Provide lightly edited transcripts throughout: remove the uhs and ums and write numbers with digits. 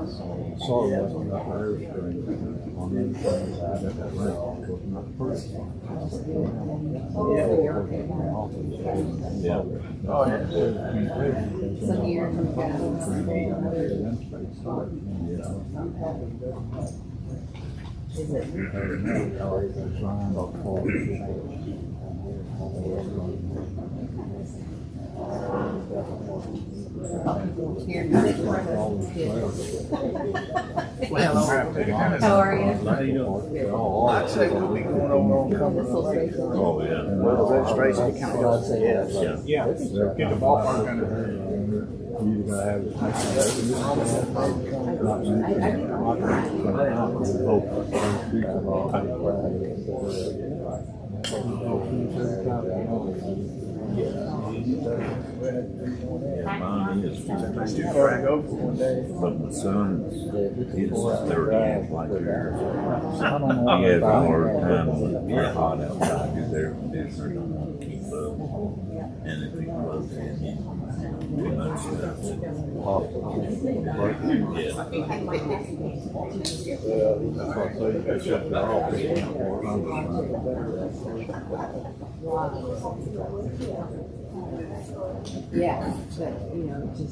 Sorry, that's what I heard on the side of that road was not first. Yeah. Oh, yeah. Some years ago. Is it? Here. Well, How are you? I'd say we'll be going over on coming up. Oh, yeah. Well, that's Tracy County. Yes. Yeah. Get the ballpark under her. You gotta have it. Mine is too far to go for one day. But my son's, he's 30 like yours. He has a hard time when it's hot outside because everything's not going to keep up. And if he blows in, he too much stuff. Yeah, but you know, just.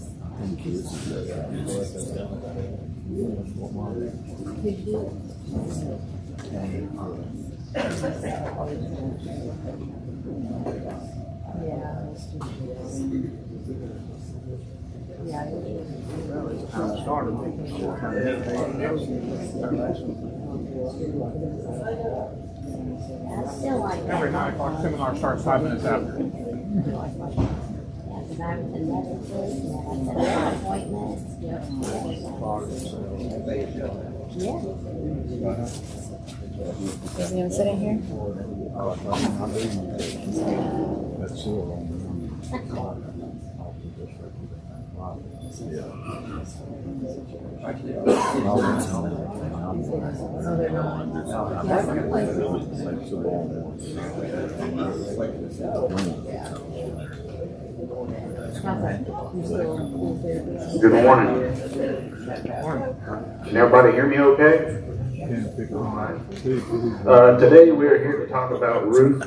Every 9 o'clock seminar starts 5 minutes after. Is he gonna sit in here? Good morning. Can everybody hear me okay? Today we are here to talk about roof,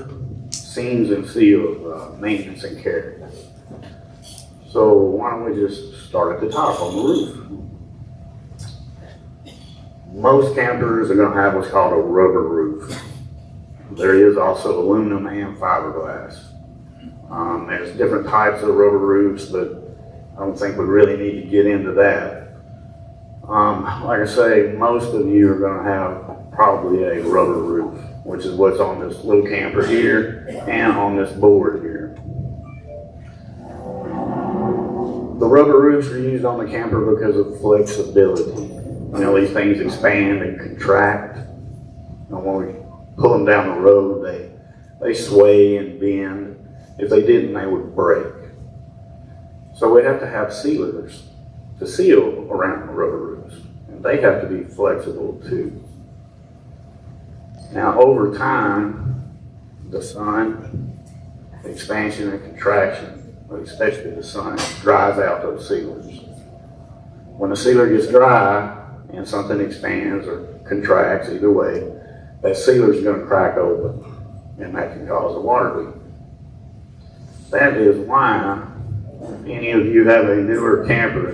seams, and seals, maintenance and care. So why don't we just start at the top on the roof. Most campers are going to have what's called a rubber roof. There is also aluminum and fiberglass. There's different types of rubber roofs, but I don't think we really need to get into that. Like I say, most of you are going to have probably a rubber roof, which is what's on this little camper here and on this board here. The rubber roofs are used on the camper because of flexibility. You know, these things expand and contract. And when we pull them down the road, they sway and bend. If they didn't, they would break. So we have to have sealers to seal around the rubber roofs. And they have to be flexible too. Now, over time, the sun, expansion and contraction, especially the sun, dries out those sealers. When the sealer gets dry and something expands or contracts, either way, that sealer is going to crack open, and that can cause a water leak. That is why any of you have a newer camper,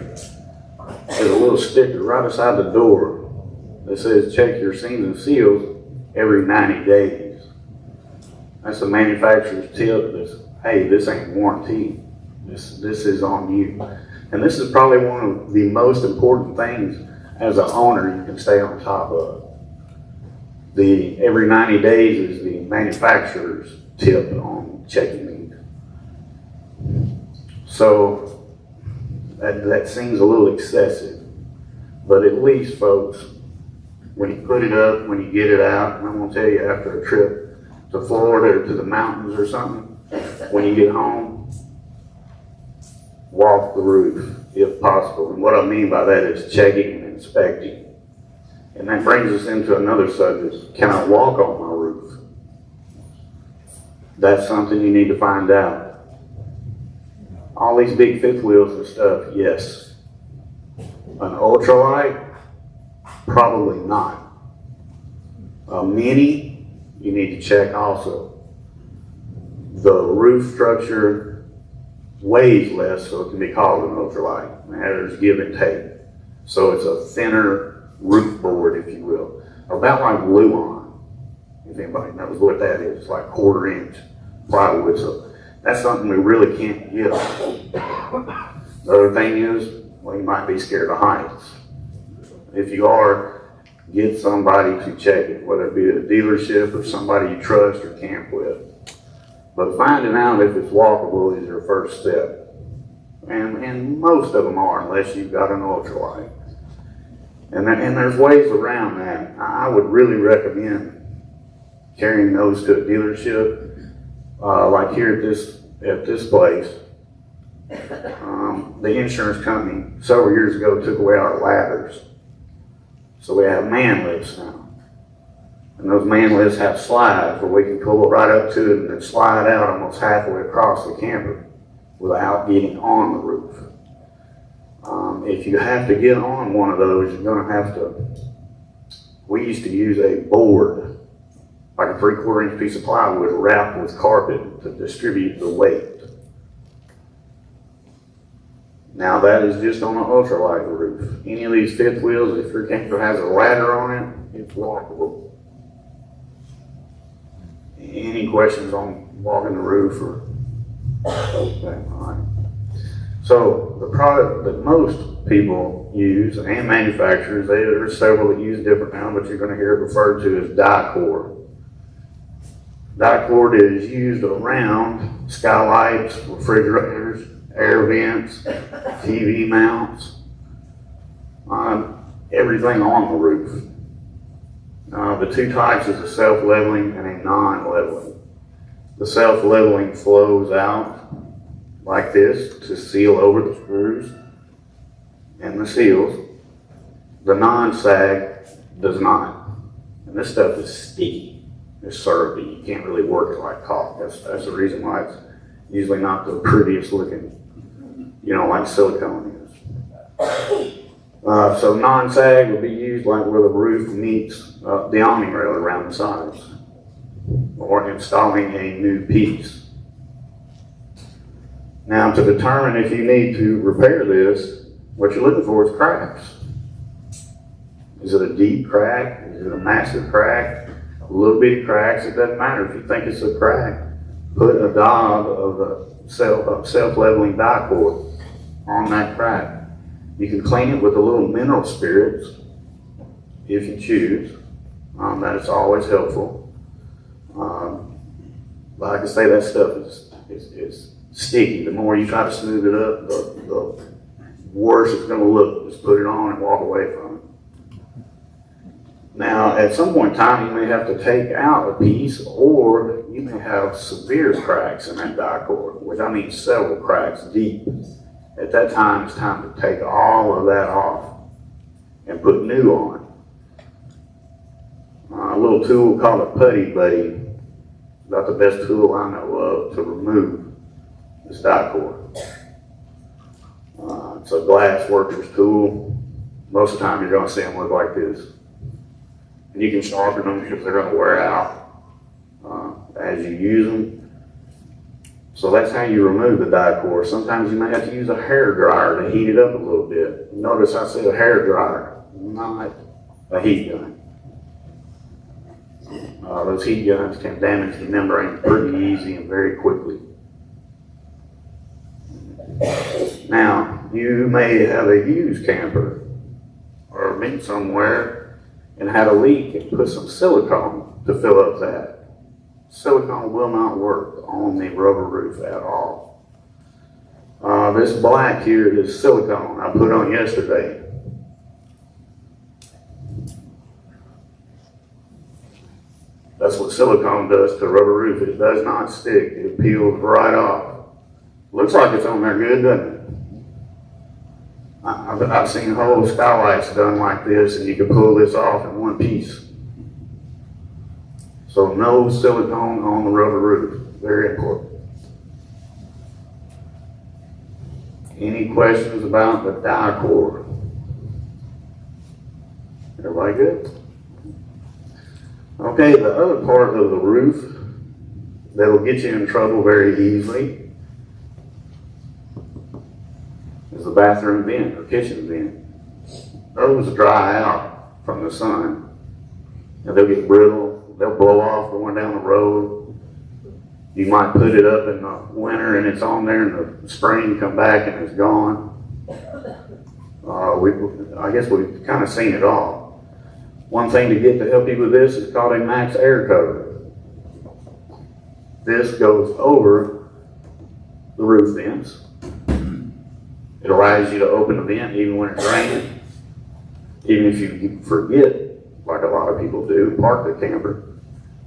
there's a little sticker right beside the door that says check your seams and seals every 90 days. That's the manufacturer's tip that's, hey, this ain't warranty. This is on you. And this is probably one of the most important things as an owner you can stay on top of. The every 90 days is the manufacturer's tip on checking these. So that seems a little excessive, but at least, folks, when you put it up, when you get it out, and I'm gonna tell you after a trip to Florida or to the mountains or something, when you get home, walk the roof if possible. And what I mean by that is checking and inspecting. And that brings us into another subject. Can I walk on my roof? That's something you need to find out. All these big fifth wheels and stuff, yes. An ultralight, probably not. A mini, you need to check also. The roof structure weighs less, so it can be called an ultralight. There's give and take. So it's a thinner roof board, if you will. About like Luan, if anybody knows what that is. It's like 1/4 inch plywood. So that's something we really can't get. The other thing is, well, you might be scared of heights. If you are, get somebody to check it, whether it be a dealership or somebody you trust or camp with. But finding out if it's walkable is your first step. And most of them are, unless you've got an ultralight. And there's ways around that. I would really recommend carrying those to a dealership. Like here at this place, the insurance company several years ago took away our ladders. So we have man lifts now. And those man lifts have slides where we can pull it right up to it and then slide out almost halfway across the camper without getting on the roof. If you have to get on one of those, you're going to have to, we used to use a board, like a 3/4 inch piece of plywood wrapped with carpet to distribute the weight. Now that is just on an ultralight roof. Any of these fifth wheels, if your camper has a ladder on it, it's walkable. Any questions on walking the roof or? Okay, all right. So the product that most people use and manufacturers, there are several that use different now, but you're going to hear it referred to as die-cord. Die-cord is used around skylights, refrigerators, air vents, TV mounts, everything on the roof. The two types is a self-leveling and a non-leveling. The self-leveling flows out like this to seal over the screws and the seals. The non-sag does not. And this stuff is sticky. It's syrupy. You can't really work it like caulk. That's the reason why it's usually not the prettiest looking, like silicone is. So non-sag would be used like where the roof meets the awning rail around the sides, or installing a new piece. Now, to determine if you need to repair this, what you're looking for is cracks. Is it a deep crack? Is it a massive crack? A little bitty cracks? It doesn't matter. If you think it's a crack, put a dab of the self-leveling die-cord on that crack. You can clean it with a little mineral spirits if you choose. That is always helpful. Like I say, that stuff is sticky. The more you try to smooth it up, the worse it's going to look. Just put it on and walk away from it. Now, at some point in time, you may have to take out a piece, or you may have severe cracks in that die-cord, which I mean several cracks deep. At that time, it's time to take all of that off and put new on. A little tool called a Putty Buddy, about the best tool I know of to remove this die-cord. It's a glass worker's tool. Most of the time, you're going to see them look like this. And you can sharpen them because they're going to wear out as you use them. So that's how you remove the die-cord. Sometimes you may have to use a hair dryer to heat it up a little bit. Notice I said a hair dryer, not a heat gun. Those heat guns can damage the membrane pretty easy and very quickly. Now, you may have a used camper or been somewhere and had a leak and put some silicone to fill up that. Silicone will not work on the rubber roof at all. This black here is silicone I put on yesterday. That's what silicone does to a rubber roof. It does not stick. It peels right off. Looks like it's on there good, doesn't it? I've seen whole skylights done like this, and you can pull this off in one piece. So no silicone on the rubber roof. Very important. Any questions about the die-cord? Everybody good? Okay, the other part of the roof that'll get you in trouble very easily is the bathroom vent or kitchen vent. Those dry out from the sun and they'll get brittle, they'll blow off going down the road. You might put it up in the winter and it's on there, and the spring come back and it's gone. I guess we've kind of seen it all. One thing to get to help you with this is called a max air cover. This goes over the roof vents. It allows you to open the vent even when it's raining. Even if you forget, like a lot of people do, park the camper,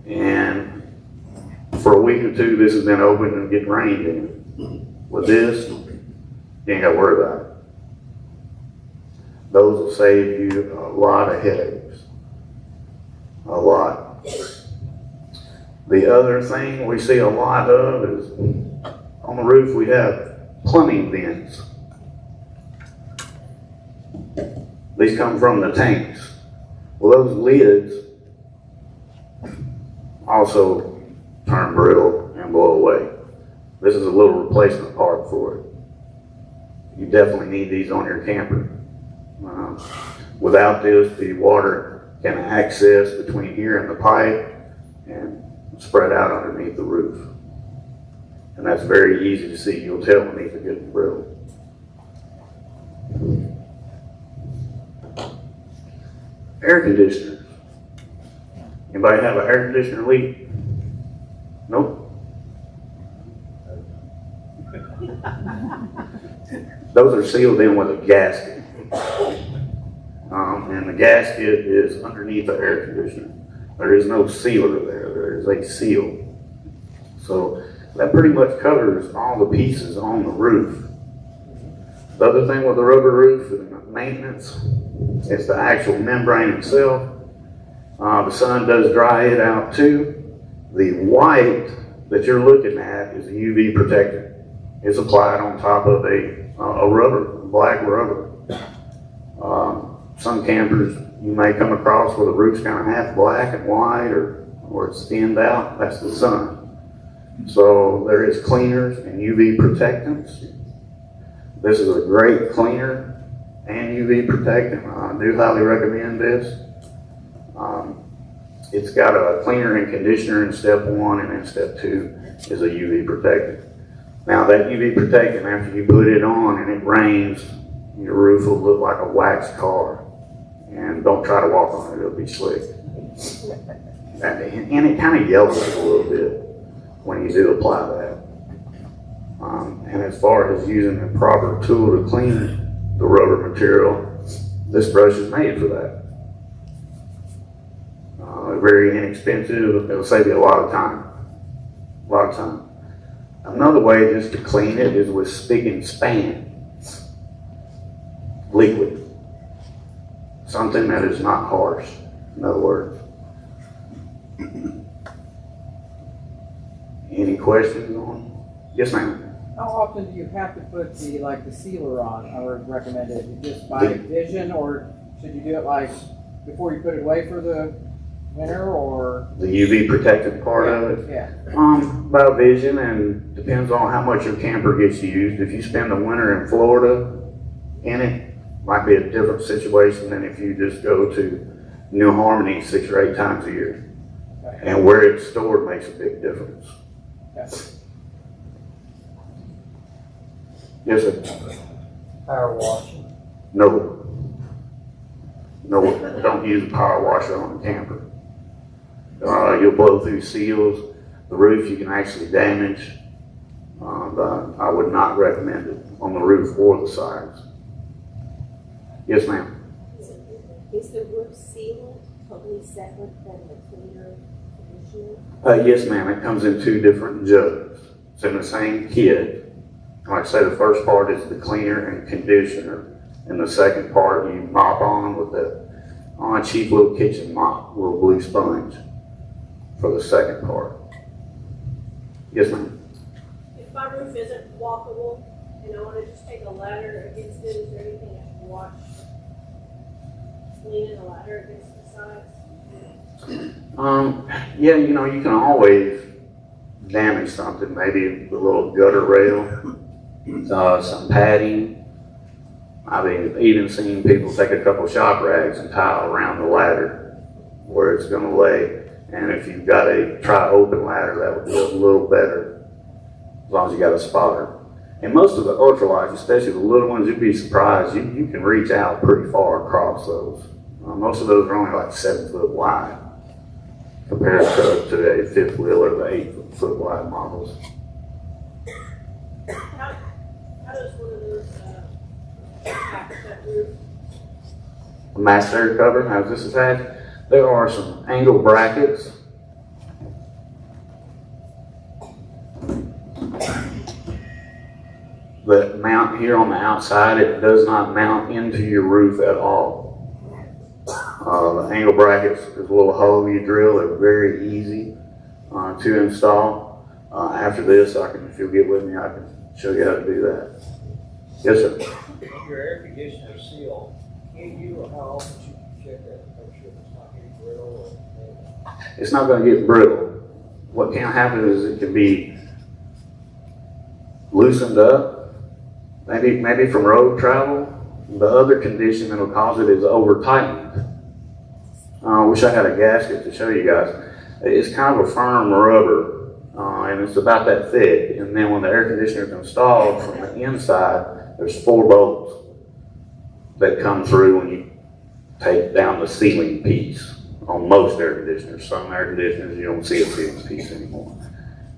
and for a week or two this has been open and getting rained in. With this, you ain't got to worry about it. Those will save you a lot of headaches. A lot. The other thing we see a lot of is on the roof we have plumbing vents. These come from the tanks. Well, those lids also turn brittle and blow away. This is a little replacement part for it. You definitely need these on your camper. Without this, the water can access between here and the pipe and spread out underneath the roof. And that's very easy to see. You'll tell when these are getting brittle. Air conditioners. Anybody have an air conditioner leak? Nope. Those are sealed in with a gasket. And the gasket is underneath the air conditioner. There is no sealer there. There is a seal. So that pretty much covers all the pieces on the roof. The other thing with the rubber roof and maintenance is the actual membrane itself. The sun does dry it out too. The white that you're looking at is a UV protectant. It's applied on top of a rubber, black rubber. Some campers you may come across where the roof's kind of half black and white or it's thinned out. That's the sun. So there is cleaners and UV protectants. This is a great cleaner and UV protectant. I do highly recommend this. It's got a cleaner and conditioner in step 1, and then step 2 is a UV protectant. Now that UV protectant, after you put it on and it rains, your roof will look like a wax car. And don't try to walk on it, it'll be slick. And it kind of yellows a little bit when you do apply that. And as far as using the proper tool to clean the rubber material, this brush is made for that. Very inexpensive, it'll save you a lot of time. A lot of time. Another way just to clean it is with spick and span. Liquid. Something that is not harsh, in other words. Any questions on? Yes, ma'am. How often do you have to put the sealer on? I would recommend it just by vision, or should you do it like before you put it away for the winter, or? The UV protected part of it? Yeah. By vision, and depends on how much your camper gets used. If you spend the winter in Florida in it, might be a different situation than if you just go to New Harmony 6 or 8 times a year. Okay. And where it's stored makes a big difference. Okay. Yes, sir. Power washing? No. No, don't use a power washer on the camper. You'll blow through seals. The roof you can actually damage. I would not recommend it on the roof or the sides. Yes, ma'am. Is the roof sealant totally separate from the cleaner conditioner? Yes, ma'am. It comes in 2 different jugs. It's in the same kit. Like I say, the first part is the cleaner and conditioner, and the second part you mop on with a cheap little kitchen mop, little blue sponge for the second part. Yes, ma'am. If my roof isn't walkable and I want to just take a ladder against it, is there anything I can watch leaning a ladder against the sides? Yeah, you know, you can always damage something, maybe the little gutter rail, some padding. I've even seen people take a couple shop rags and tie around the ladder where it's going to lay. And if you've got a tri-open ladder, that would be a little better, as long as you got a spotter. And most of the ultralights, especially the little ones, you'd be surprised, you can reach out pretty far across those. Most of those are only like 7 foot wide compared to a fifth wheel or the 8 foot wide models. How does one of those match that roof? A mass air cover, how's this attached? There are some angle brackets that mount here on the outside. It does not mount into your roof at all. The angle brackets, there's a little hole you drill. They're very easy to install. After this, if you'll get with me, I can show you how to do that. Yes, sir. Your air conditioner seal, can you or how often should you check that to make sure it's not getting brittle or? It's not going to get brittle. What can happen is it can be loosened up, maybe from road travel. The other condition that will cause it is over tightened. I wish I had a gasket to show you guys. It's kind of a firm rubber, and it's about that thick. And then when the air conditioner is installed from the inside, there's 4 bolts that come through when you take down the ceiling piece on most air conditioners. Some air conditioners, you don't see a ceiling piece anymore.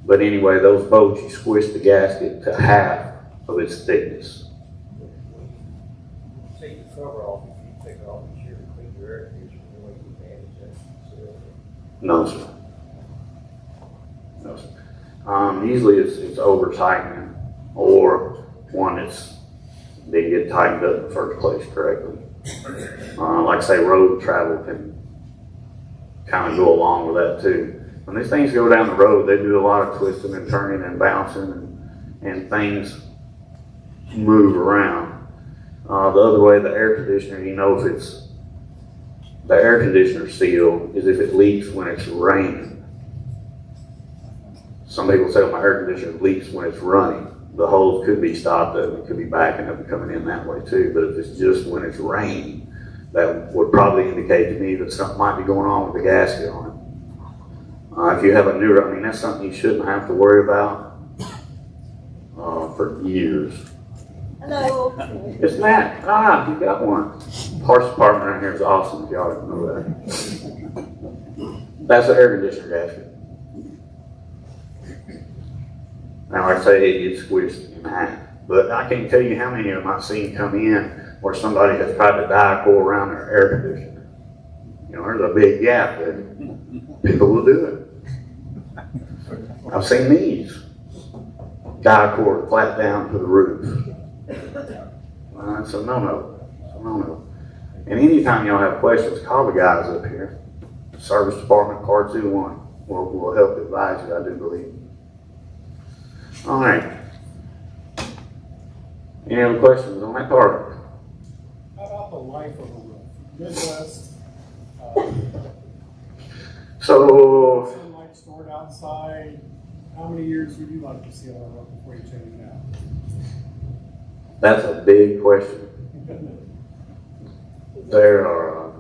But anyway, those bolts, you squish the gasket to half of its thickness. Take the cover off, if you take it off, you should clean your air conditioner, the way you manage that. No, sir. No, sir. Usually it's over tightening, or one didn't get tightened up in the first place correctly. Like I say, road travel can kind of go along with that too. When these things go down the road, they do a lot of twisting and turning and bouncing, and things move around. The other way, the air conditioner, you know, the air conditioner seal is if it leaks when it's raining. Some people say, well, my air conditioner leaks when it's running. The hose could be stopped up, it could be backing up and coming in that way too. But if it's just when it's raining, that would probably indicate to me that something might be going on with the gasket on it. If you have a newer, I mean, that's something you shouldn't have to worry about for years. Hello. It's Matt. You got one. Parts department around here is awesome, if y'all didn't know that. That's an air conditioner gasket. Now, like I say, it gets squished in half. But I can't tell you how many of them I've seen come in where somebody has tried to die-core around their air conditioner. You know, there's a big gap there. People will do it. I've seen these die-core flat down to the roof. It's a no-no. It's a no-no. And anytime y'all have questions, call the guys up here. Service department, car 21. We'll help advise you, I do believe. All right. Any other questions on that part? How about the life of a roof? Midwest, So, sunlight stored outside. How many years would you like to see on a roof before you change it out? that's a big question. There are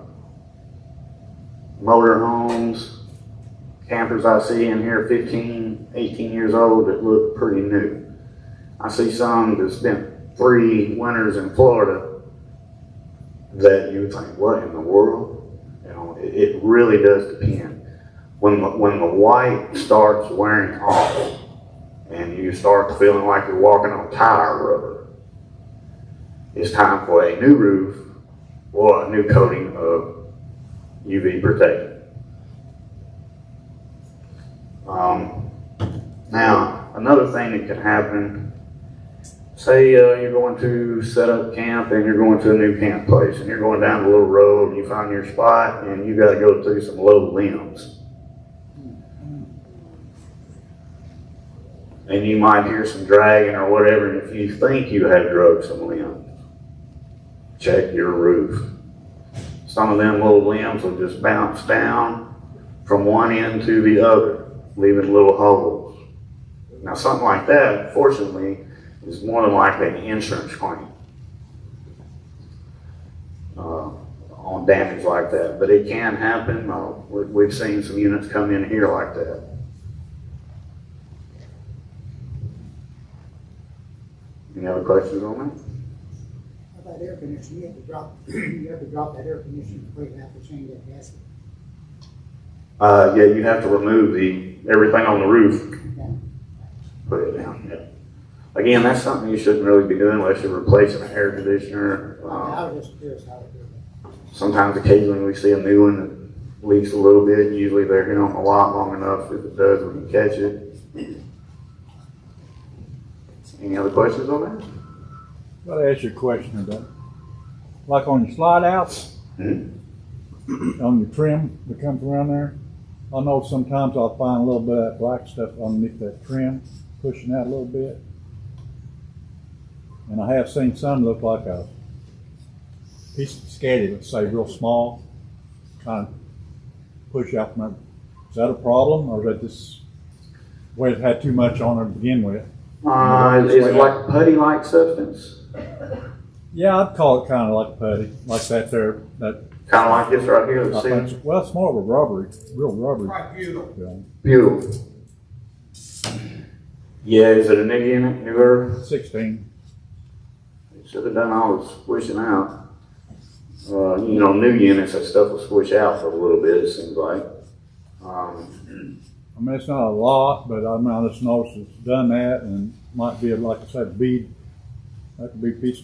motor homes, campers I see in here 15, 18 years old that look pretty new. I see some that spent 3 winters in Florida that you would think, what in the world? You know, it really does depend. When the white starts wearing off and you start feeling like you're walking on tire rubber, it's time for a new roof or a new coating of UV protection. Now, another thing that can happen, say you're going to set up camp and you're going to a new camp place and you're going down a little road and you find your spot and you got to go through some low limbs. And you might hear some dragging or whatever, and if you think you have drugged some limbs, check your roof. some of them little limbs will just bounce down from one end to the other, leaving little holes. Now something like that, fortunately, is more than likely an insurance claim on damage like that. But it can happen. We've seen some units come in here like that. Any other questions on that? How about air conditioning? You have to drop that air conditioning before you have to change that gasket. Yeah, you have to remove everything on the roof. Okay. Put it down. Yeah. Again, that's something you shouldn't really be doing unless you're replacing an air conditioner. I was just curious how to do that. Sometimes occasionally we see a new one that leaks a little bit. Usually they're here on the lot long enough. If it does, we can catch it. Any other questions on that? I'd like to ask you a question about, like on your slide outs, Mhm. on your trim that comes around there. I know sometimes I'll find a little bit of that black stuff underneath that trim, pushing out a little bit. And I have seen some look like a piece of spaghetti, let's say real small, kind of push out from it. Is that a problem, or is that just where it had too much on it to begin with? Is it like putty-like substance? Yeah, I'd call it kind of like putty, like that there. That Kind of like this right here. I Let's think, see. well, it's more of a rubbery, real rubbery. Right, beautiful. film. Beautiful. Yeah, is it a new unit, newer? 16. Should have done all the squishing out. New units, that stuff will squish out for a little bit, it seems like. I mean, it's not a lot, but I mean, I just noticed it's done that, and might be, like I said, a bead, that could be a piece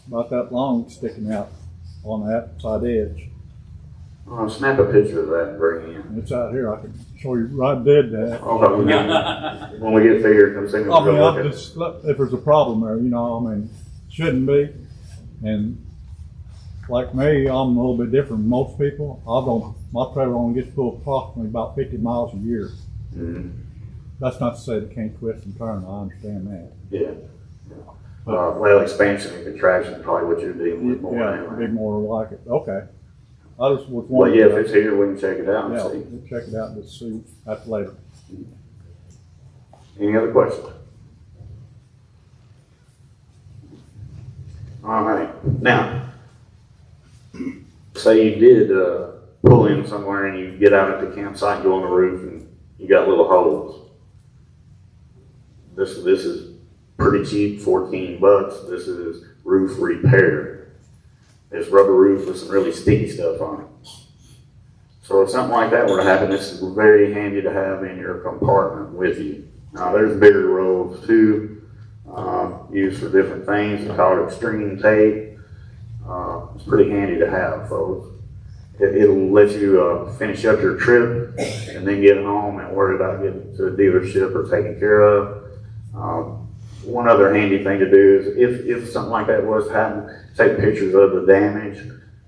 about that long sticking out on that side edge. Snap a picture of that and bring it in. And it's out here, I can show you right dead that. Okay, when we get there, come see me. I mean, I'm just, if there's a problem there, I mean, shouldn't be. And like me, I'm a little bit different than most people. My trailer only gets pulled approximately about 50 miles a year. Mm-hmm. That's not to say they can't twist and turn, I understand that. Yeah. Well, expansion and contraction is probably what you're dealing with more. Yeah, anyway. be more like it. Okay. I just was Well, wondering. yeah, if it's here, we can check it out and Yeah, see. we'll check it out and just see that later. Any other questions? All right. Now, say you did pull in somewhere and you get out at the campsite, go on the roof, and you got little holes. This is pretty cheap, $14. This is roof repair. It's rubber roof with some really sticky stuff on it. So if something like that were to happen, this is very handy to have in your compartment with you. Now there's bigger rolls too, used for different things. It's called extreme tape. It's pretty handy to have, folks. It'll let you finish up your trip and then get home and worry about getting to a dealership or taken care of. One other handy thing to do is if something like that was to happen, take pictures of the damage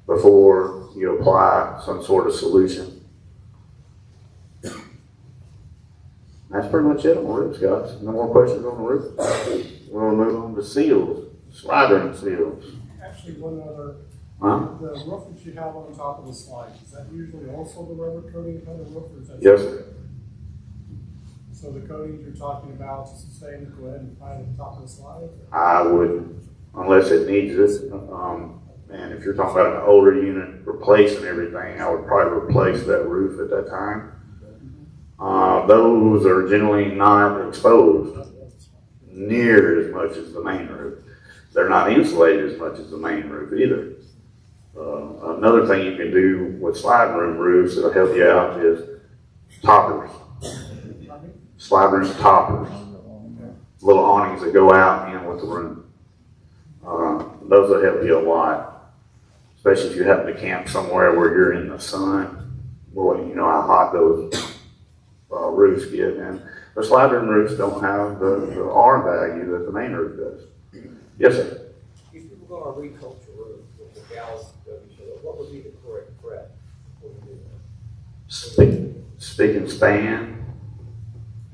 before you apply some sort of solution. That's pretty much it on the roofs, guys. No more questions on the roof? We'll move on to seals, slide ring seals. Actually, one other, Huh? the roof that you have on top of the slide, is that usually also the rubber coating kind of roof, or is that? Yes, sir. So the coatings you're talking about, sustain, go ahead and apply at the top of the slide? I wouldn't, unless it needs it. And if you're talking about an older unit replacing everything, I would probably replace that roof at that time. Those are generally not exposed near as much as the main roof. They're not insulated as much as the main roof either. Another thing you can do with slide room roofs that'll help you out is toppers. Slide room toppers. Little awnings that go out and in with the room. Those will help you a lot. Especially if you happen to camp somewhere where you're in the sun. Boy, you know how hot those roofs get. And the slide room roofs don't have the R value that the main roof does. Yes, sir. If you were going to recoat your roof with a gallon of what would be the correct prep before you do that? Spick and span.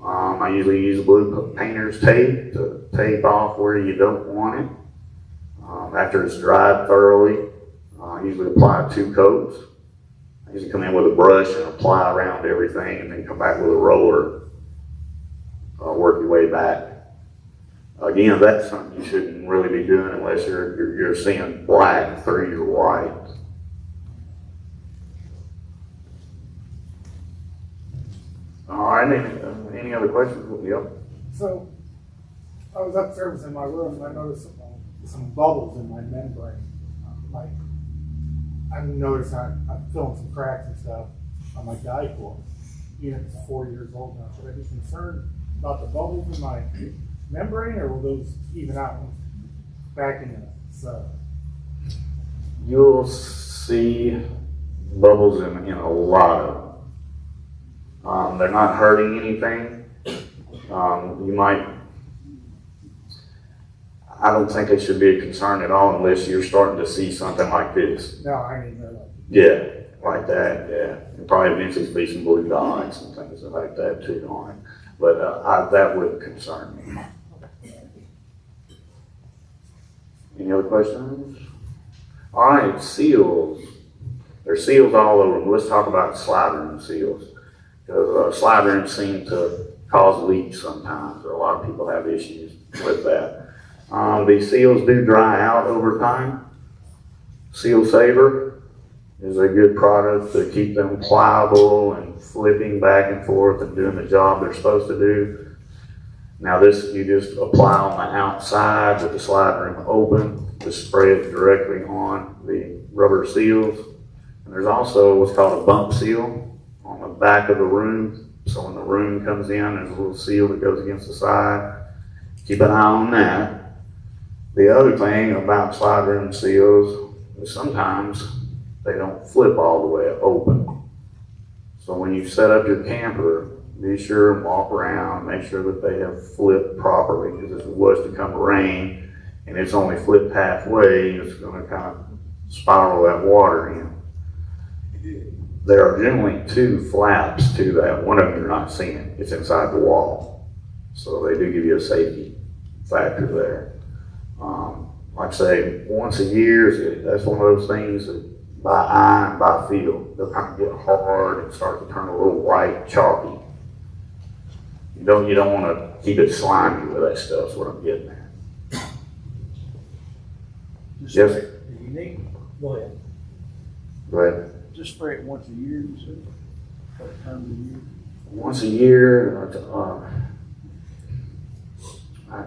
I usually use blue painter's tape to tape off where you don't want it. After it's dried thoroughly, Usually apply 2 coats. I usually come in with a brush and apply around everything and then come back with a roller, work your way back. Again, that's something you shouldn't really be doing unless you're seeing black through your white. All right, any other questions? Yep. So, I was upstairs in my room and I noticed some bubbles in my membrane. Like, I noticed I'm feeling some cracks and stuff on my guide cord. Unit's 4 years old now. Should I be concerned about the bubbles in my membrane, or will those even out back in the sub? You'll see bubbles in a lot of them. They're not hurting anything. I don't think they should be a concern at all unless you're starting to see something like this. No, I mean, they're like. Yeah, like that, yeah. And probably eventually be some blue dots and things like that too on it. But that wouldn't concern me. Any other questions? All right, seals. There's seals all over them. Let's talk about slide room seals. Because slide rooms seem to cause leaks sometimes. A lot of people have issues with that. These seals do dry out over time. Seal Saver is a good product to keep them pliable and flipping back and forth and doing the job they're supposed to do. Now this you just apply on the outside with the slide room open, just spray it directly on the rubber seals. And there's also what's called a bump seal on the back of the room. So when the room comes in, there's a little seal that goes against the side. Keep an eye on that. The other thing about slide room seals is sometimes they don't flip all the way open. So when you set up your camper, be sure and walk around, make sure that they have flipped properly, because if it was to come rain and it's only flipped halfway, it's going to kind of spiral that water in. There are generally 2 flaps to that. One of them you're not seeing. It's inside the wall. So they do give you a safety factor there. Like I say, once a year, that's one of those things that by eye and by feel, they'll kind of get hard and start to turn a little white, chalky. You don't want to keep it slimy with that stuff, is what I'm getting at. Yes? You need, go ahead. Go ahead. Just spray it once a year, you said? Couple times a year? Once a year,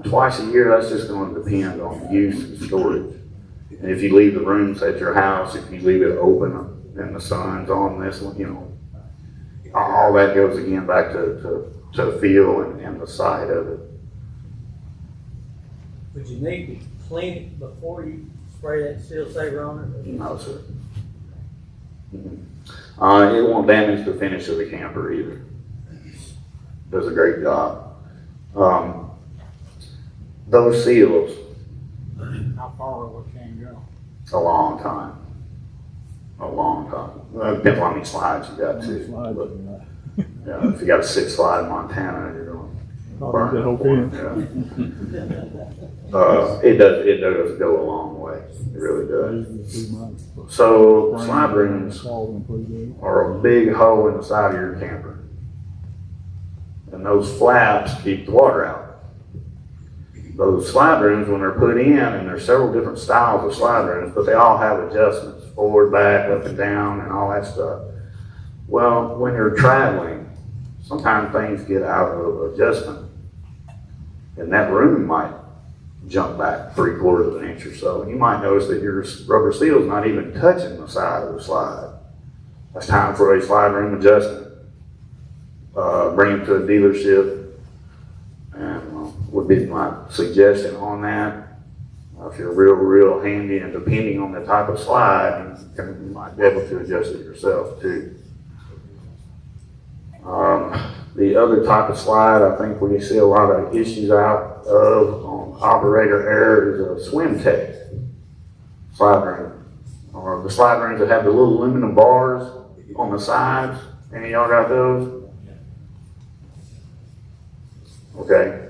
twice a year, that's just going to depend on use and storage. And if you leave the rooms at your house, if you leave it open and the sun's on this one, all that goes again back to the feel and the sight of it. Would you need to clean it before you spray that Seal Saver on it? No, sir. It won't damage the finish of the camper either. Does a great job. Those seals, How far will it can go? a long time. A long time. Well, it depends on how many slides you got too. Slides, But, yeah. yeah, if you got a 6 slide in Montana, you're going to burn That whole it. pen. It does go a long way. It really does. 2 months. So slide rooms Falling pretty good. are a big hole in the side of your camper. And those flaps keep the water out. Those slide rooms, when they're put in, and there's several different styles of slide rooms, but they all have adjustments, forward, back, up and down, and all that stuff. Well, when you're traveling, sometimes things get out of adjustment, and that room might jump back 3/4 of an inch or so. And you might notice that your rubber seal is not even touching the side of the slide. That's time for a slide room adjustment. Bring it to a dealership, and would be my suggestion on that. If you're real handy and depending on the type of slide, you might be able to adjust it yourself too. The other type of slide I think we see a lot of issues out of on operator error is a swim tech slide room. Or the slide rooms that have the little aluminum bars on the sides. Any of y'all got those? Okay.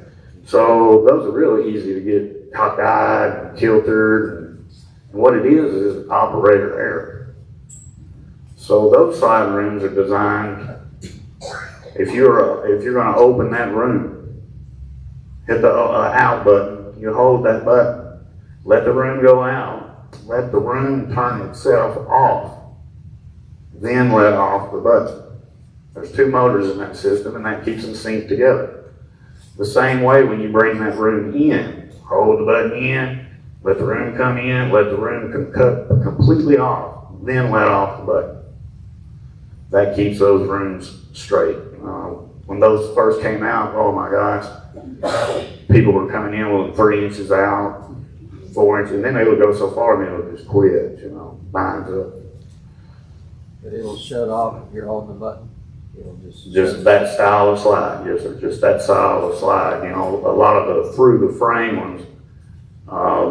So those are really easy to get cockeyed and kiltered, And what it is operator error. So those slide rooms are designed, if you're gonna open that room, hit the out button, you hold that button, let the room go out, let the room turn itself off, then let off the button. There's two motors in that system, and that keeps them synced together. The same way when you bring that room in, hold the button in, let the room come in, let the room cut completely off, then let off the button. That keeps those rooms straight. When those first came out, oh my gosh, people were coming in with 3 inches out, 4 inches, and then they would go so far, then it would just quit, binds up. But it'll shut off if you're holding the button. It'll Just that style of slide, yes sir, just that style of slide. A lot of the through the frame ones,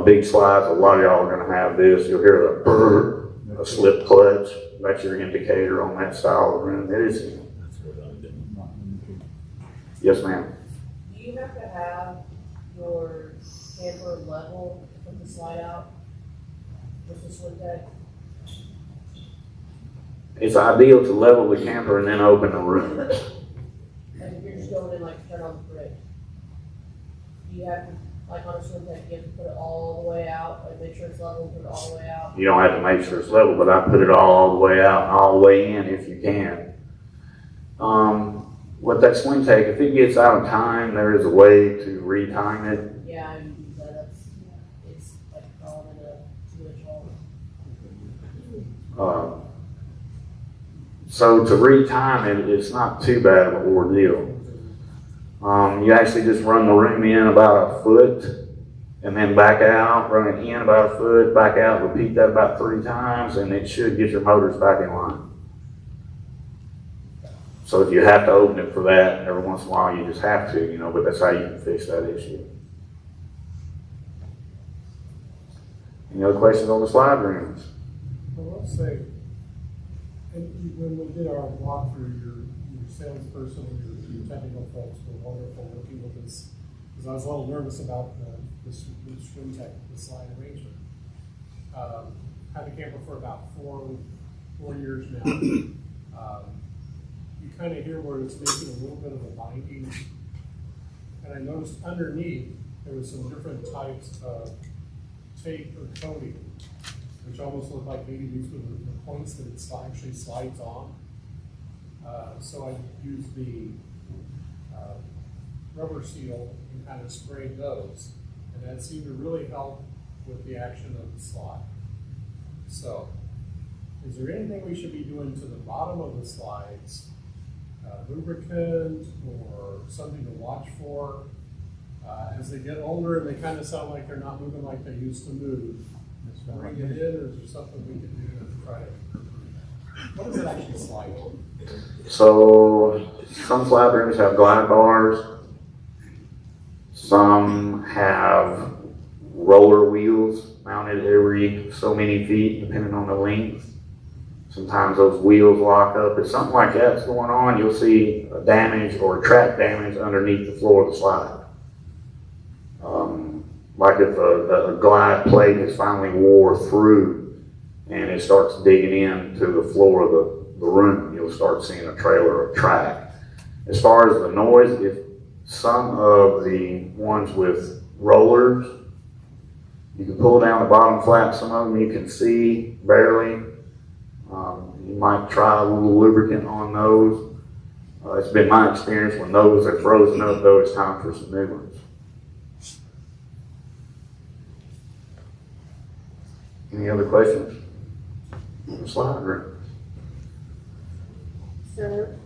big slides, a lot of y'all are gonna have this. You'll hear the brrr, a slip clutch. That's your indicator on that style of room. It is. Yes, ma'am. Do you have to have your camper level with the slide out with the swim deck? It's ideal to level the camper and then open the room. Like if you're just going in, like turn on the bridge, do you have to, like on a swim deck, you have to put it all the way out, like make sure it's level, put it all the way out? You don't have to make sure it's level, but I put it all the way out, all the way in if you can. With that swing take, if it gets out of time, there is a way to retime it. Yeah, I use that. It's like crawling in a 2-inch hole. So to retime it, it's not too bad of an ordeal. You actually just run the room in about a foot and then back out, run it in about a foot, back out, repeat that about 3 times, and it should get your motors back in line. So if you have to open it for that, every once in a while you just have to, but that's how you can fix that issue. Any other questions on the slide rooms? Well, let's say, when we did our walkthrough, your salesperson, your technical folks were wonderful working with us, because I was a little nervous about the swim tech, the slide arrangement. Had the camper for about four years now. You kind of hear where it's making a little bit of a binding, and I noticed underneath there was some different types of tape or coating, which almost look like maybe these were the points that it actually slides on. So I used the rubber seal and kind of sprayed those, and that seemed to really help with the action of the slide. So, is there anything we should be doing to the bottom of the slides, lubricant or something to watch for? As they get older and they kind of sound like they're not moving like they used to move, bring it in, or is there something we can do to try to improve that? What does it actually slide on? So some slide rooms have glide bars. Some have roller wheels mounted every so many feet, depending on the length. Sometimes those wheels lock up. If something like that's going on, you'll see a damage or track damage underneath the floor of the slide. Like if a glide plate has finally wore through and it starts digging into the floor of the room, you'll start seeing a trailer or track. As far as the noise, if some of the ones with rollers, you can pull down the bottom flap, some of them you can see barely. You might try a little lubricant on those. It's been my experience when those are frozen up, though, it's time for some new ones. Any other questions on the slide room? Sir,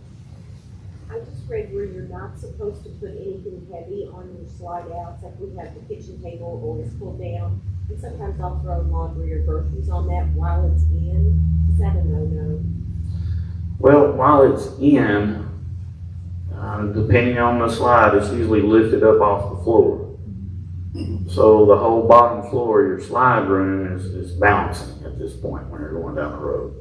I just read where you're not supposed to put anything heavy on your slide outs, like we have the kitchen table or it's pulled down. And sometimes I'll throw laundry or groceries on that while it's in. Is that a no-no? Well, while it's in, depending on the slide, it's usually lifted up off the floor. So the whole bottom floor of your slide room is bouncing at this point when you're going down the road.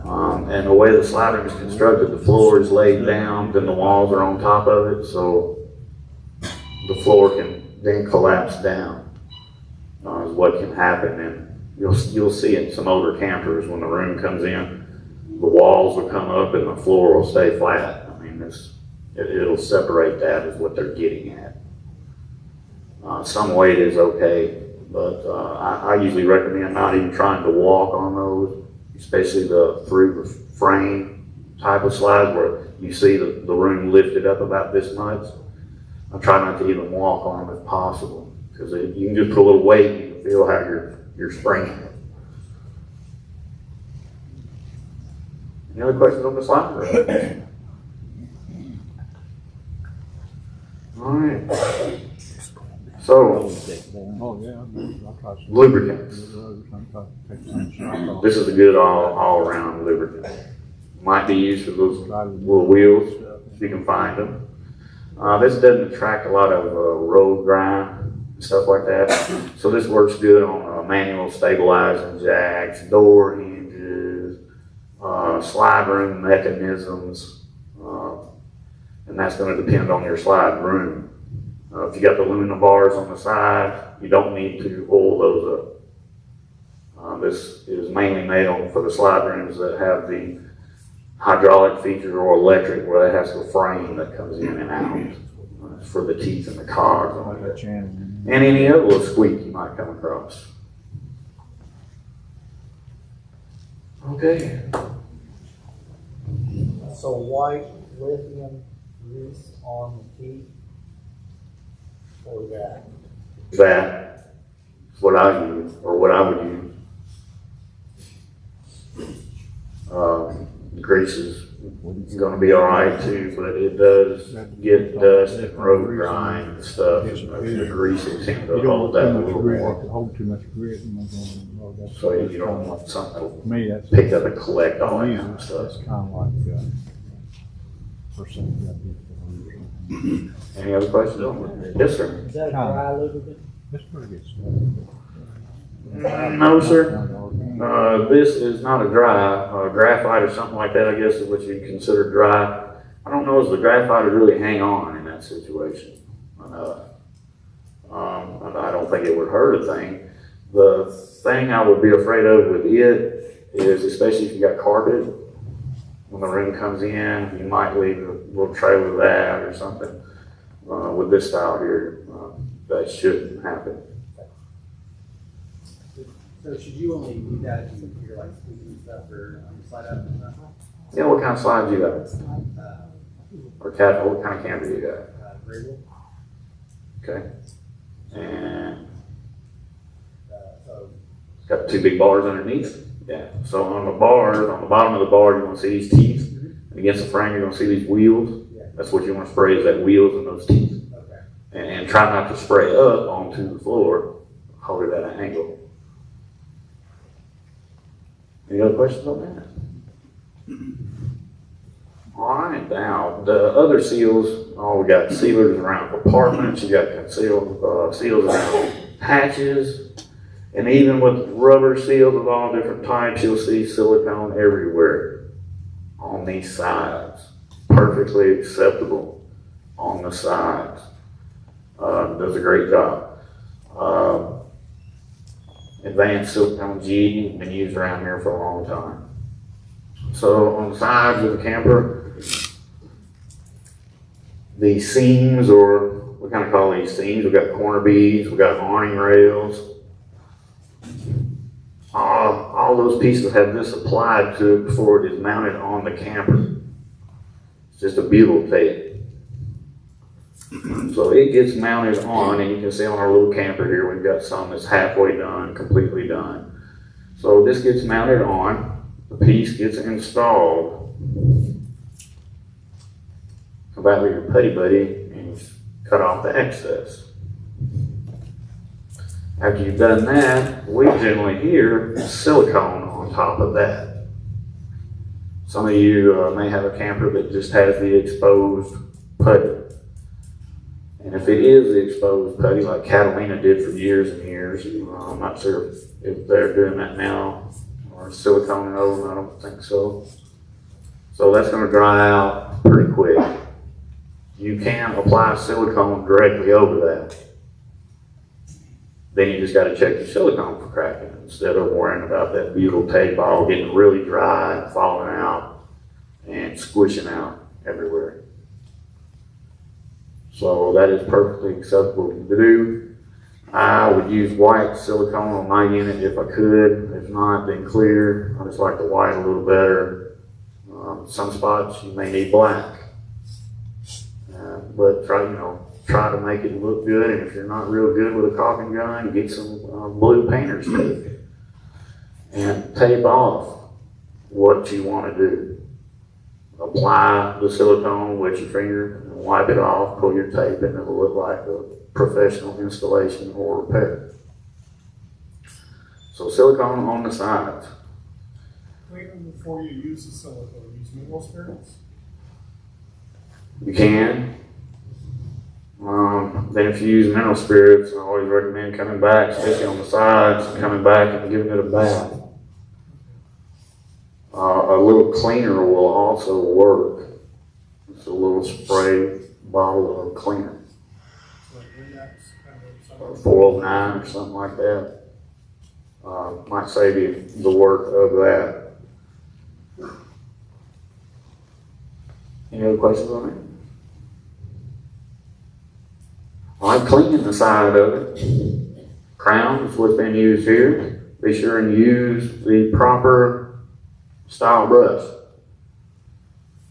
And the way the slide room is constructed, the floor is laid down, then the walls are on top of it, so the floor can then collapse down. is what can happen. And you'll see in some older campers when the room comes in, the walls will come up and the floor will stay flat. I mean, it'll separate that is what they're getting at. Some weight is okay, but I usually recommend not even trying to walk on those, especially through the frame type of slides where you see the room lifted up about this much. I try not to even walk on them if possible, because you can just put a little weight and you can feel how you're springing. Any other questions on the slide? All right. So, Oh, yeah. I'll try some. lubricants. Take some shock off. This is a good all-around lubricant. Might be used for those little wheels, if you can find them. This doesn't attract a lot of road grime and stuff like that. So this works good on manual stabilizing jacks, door hinges, slide room mechanisms, and that's going to depend on your slide room. If you got the aluminum bars on the side, you don't need to oil those up. This is mainly made for the slide rooms that have the hydraulic feature or electric, where it has the frame that comes in and out for the teeth and the cogs on it. And any other little squeak you might come across. Okay. So white lithium grease on the teeth, or that? That's what I use, or what I would use. Grease is going to be all right too, but it does get dust and road grime and stuff. And the grease will tend to hold that a little more. Hold too much grit. So you don't want something To me, that's. to pick up and collect all that kind of stuff. That's kind of like, percent. Any other questions on it? Yes, sir. Is that a dry lubricant? That's pretty good stuff. No, sir. This is not a dry, graphite or something like that, I guess is what you'd consider dry. I don't know if the graphite would really hang on in that situation. I don't think it would hurt a thing. The thing I would be afraid of with it is, especially if you got carpet, when the room comes in, you might leave a little trailer of that or something. With this style here, that shouldn't happen. So should you only do that if you're like squeezing and stuff or slide up and stuff? Yeah, what kind of slides you got? Or what kind of camper you got? Grable. Okay. And So it's got two big bars underneath. Yeah. So on the bar, on the bottom of the bar, you're going to see these teeth. And against the frame, you're going to see these wheels. Yeah. That's what you want to spray, is that wheels and those teeth. okay. And try not to spray up onto the floor. Hold it at an angle. Any other questions on that? All right, now the other seals. We got sealers around compartments. You got seals around hatches, and even with rubber seals of all different types, you'll see silicone everywhere on these sides. Perfectly acceptable on the sides. Does a great job. Advanced silicone G has been used around here for a long time. So on the sides of the camper, the seams, or we kind of call these seams, we've got corner beads, we've got awning rails. All those pieces have this applied to it before it is mounted on the camper. It's just a butyl tape. So it gets mounted on, and you can see on our little camper here, we've got some that's halfway done, completely done. So this gets mounted on, the piece gets installed. Come back with your putty buddy and cut off the excess. After you've done that, we generally hear silicone on top of that. Some of you may have a camper that just has the exposed putty. And if it is the exposed putty, like Catalina did for years and years, I'm not sure if they're doing that now, or silicone over them, I don't think so. So that's going to dry out pretty quick. You can apply silicone directly over that. then you just gotta check your silicone for cracking instead of worrying about that butyl tape ball getting really dry and falling out and squishing out everywhere. So that is perfectly acceptable to do. I would use white silicone on my unit if I could. If not, then clear. I just like the white a little better. Some spots you may need black. But try to make it look good. And if you're not real good with a caulking gun, get some blue painter's tape and tape off what you want to do. Apply the silicone with your finger and wipe it off, pull your tape, and it'll look like a professional installation or repair. So silicone on the sides. Even before you use the silicone, use mineral spirits? You can. Then if you use mineral spirits, I always recommend coming back, especially on the sides, coming back and giving it a bath. A little cleaner will also work. It's a little spray bottle of cleaner. Or 409 or something like that. Might save you the work of that. Any other questions on it? I'm cleaning the side of it. Crown is what's been used here. Be sure and use the proper style brush.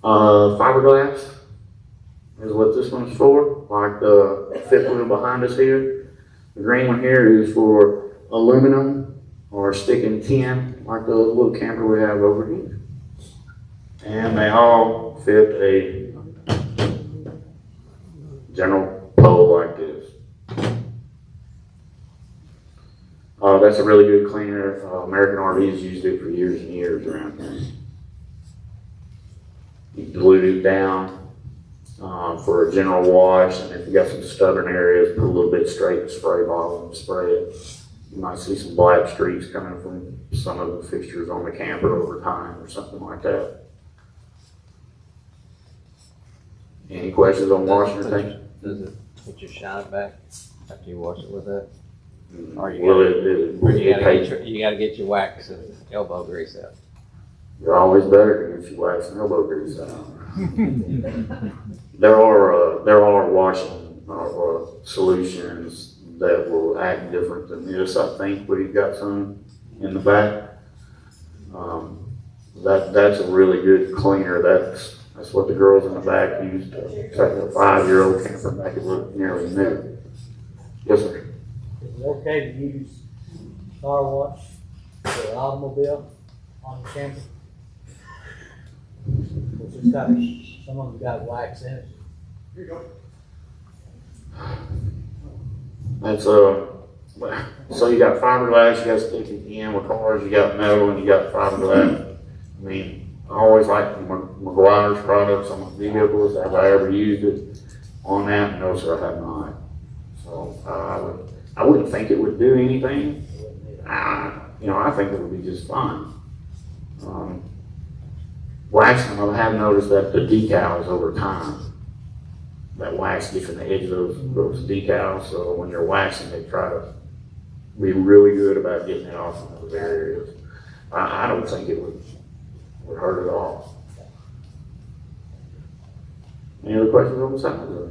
Fiberglass is what this one's for, like the fifth wheel behind us here. The green one here is for aluminum or stick and tin, like the little camper we have over here. And they all fit a general pole like this. That's a really good cleaner. American RVs used it for years and years around here. You dilute it down for a general wash, and if you got some stubborn areas, put a little bit straight in the spray bottle and spray it. You might see some black streaks coming from some of the fixtures on the camper over time or something like that. Any questions on washing or things? Does it put your shine back after you wash it with that? Or you gotta get your wax and elbow grease out. You're always better to get your wax and elbow grease out. There are washing solutions that will act different than this. I think we've got some in the back. That's a really good cleaner. That's what the girls in the back use to take a 5-year-old camper and make it look nearly new. Yes, sir. Is it okay to use car wash for the automobile on the camper? Which it's got, some of them got wax in it. Here you go. That's so you got fiberglass, you got stick and tin with cars, you got metal, and you got fiberglass. I mean, I always like McGuire's products on my vehicles. Have I ever used it on that? No, sir, I have not. So I wouldn't think it would do anything. I think it would be just fine. Waxing, I have noticed that the decals over time, that wax gets in the edge of those decals. So when you're waxing, they try to be really good about getting it off in those areas. I don't think it would hurt at all. Any other questions on the side of it?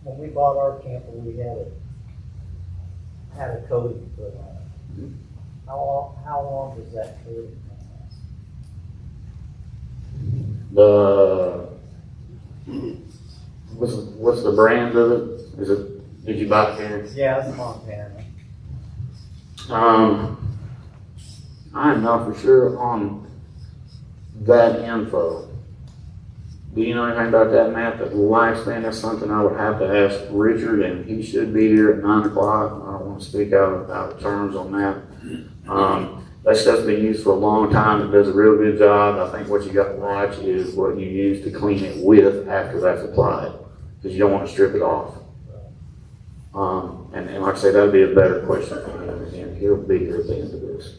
When we bought our camper, we had a coating put on it. Mm-hmm. How long does that coating last? What's the brand of it? Did you buy it here? Yeah, it's Montana. I'm not for sure on that info. Do you know anything about that, Matt? That lifespan, that's something I would have to ask Richard, and he should be here at 9 o'clock. I don't want to speak out of terms on that. That stuff's been used for a long time. It does a real good job. I think what you got to watch is what you use to clean it with after that's applied, because you don't want to strip it off. And like I say, that would be a better question for him, and he'll be here at the end of this.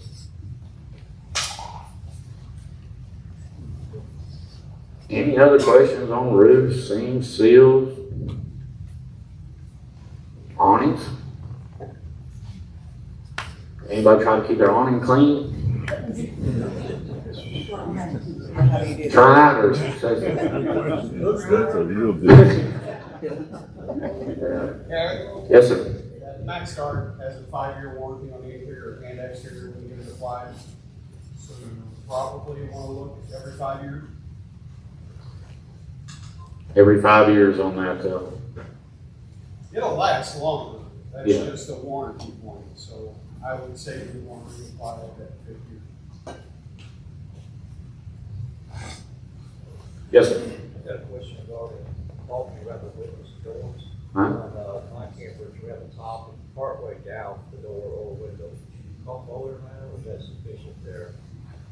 Any other questions on roofs, seams, seals? Awnings? Anybody try to keep their awning clean? Try it or say That's a real good. yes, sir. MaxGuard has a 5-year warranty on the interior and exterior when you get it applied. So you probably want to look every 5 years. Every 5 years on that. It'll last longer. That's Yeah. just a warranty point. So I would say you want to reapply it at 5 years. Yes, sir. I got a question regarding talking about the windows and doors. Huh? On, my campers, we have a top and partway down the door or window. Comb over now, or is that sufficient there?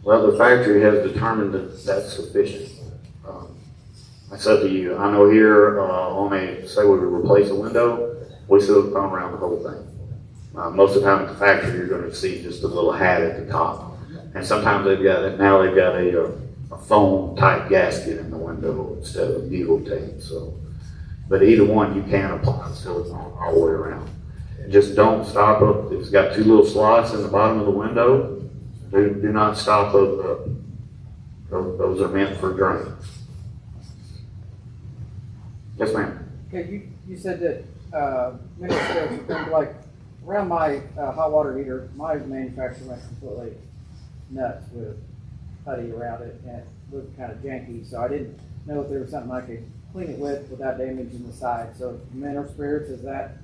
Well, the factory has determined that that's sufficient. That's up to you. I know here say we replace a window, we still come around the whole thing. Most of the time at the factory, you're going to see just a little hat at the top. And sometimes they've got a foam type gasket in the window instead of butyl tape. So, but either one you can apply silicone all the way around. Just don't stop up. It's got 2 little slots in the bottom of the window. Do not stop up. Those are meant for drain. Yes, ma'am. Okay, you said that, mineral spirits are kind of like, around my hot water heater, my manufacturer went completely nuts with putty around it, and it looked kind of janky, so I didn't know if there was something I could clean it with without damaging the side. So mineral spirits, is that?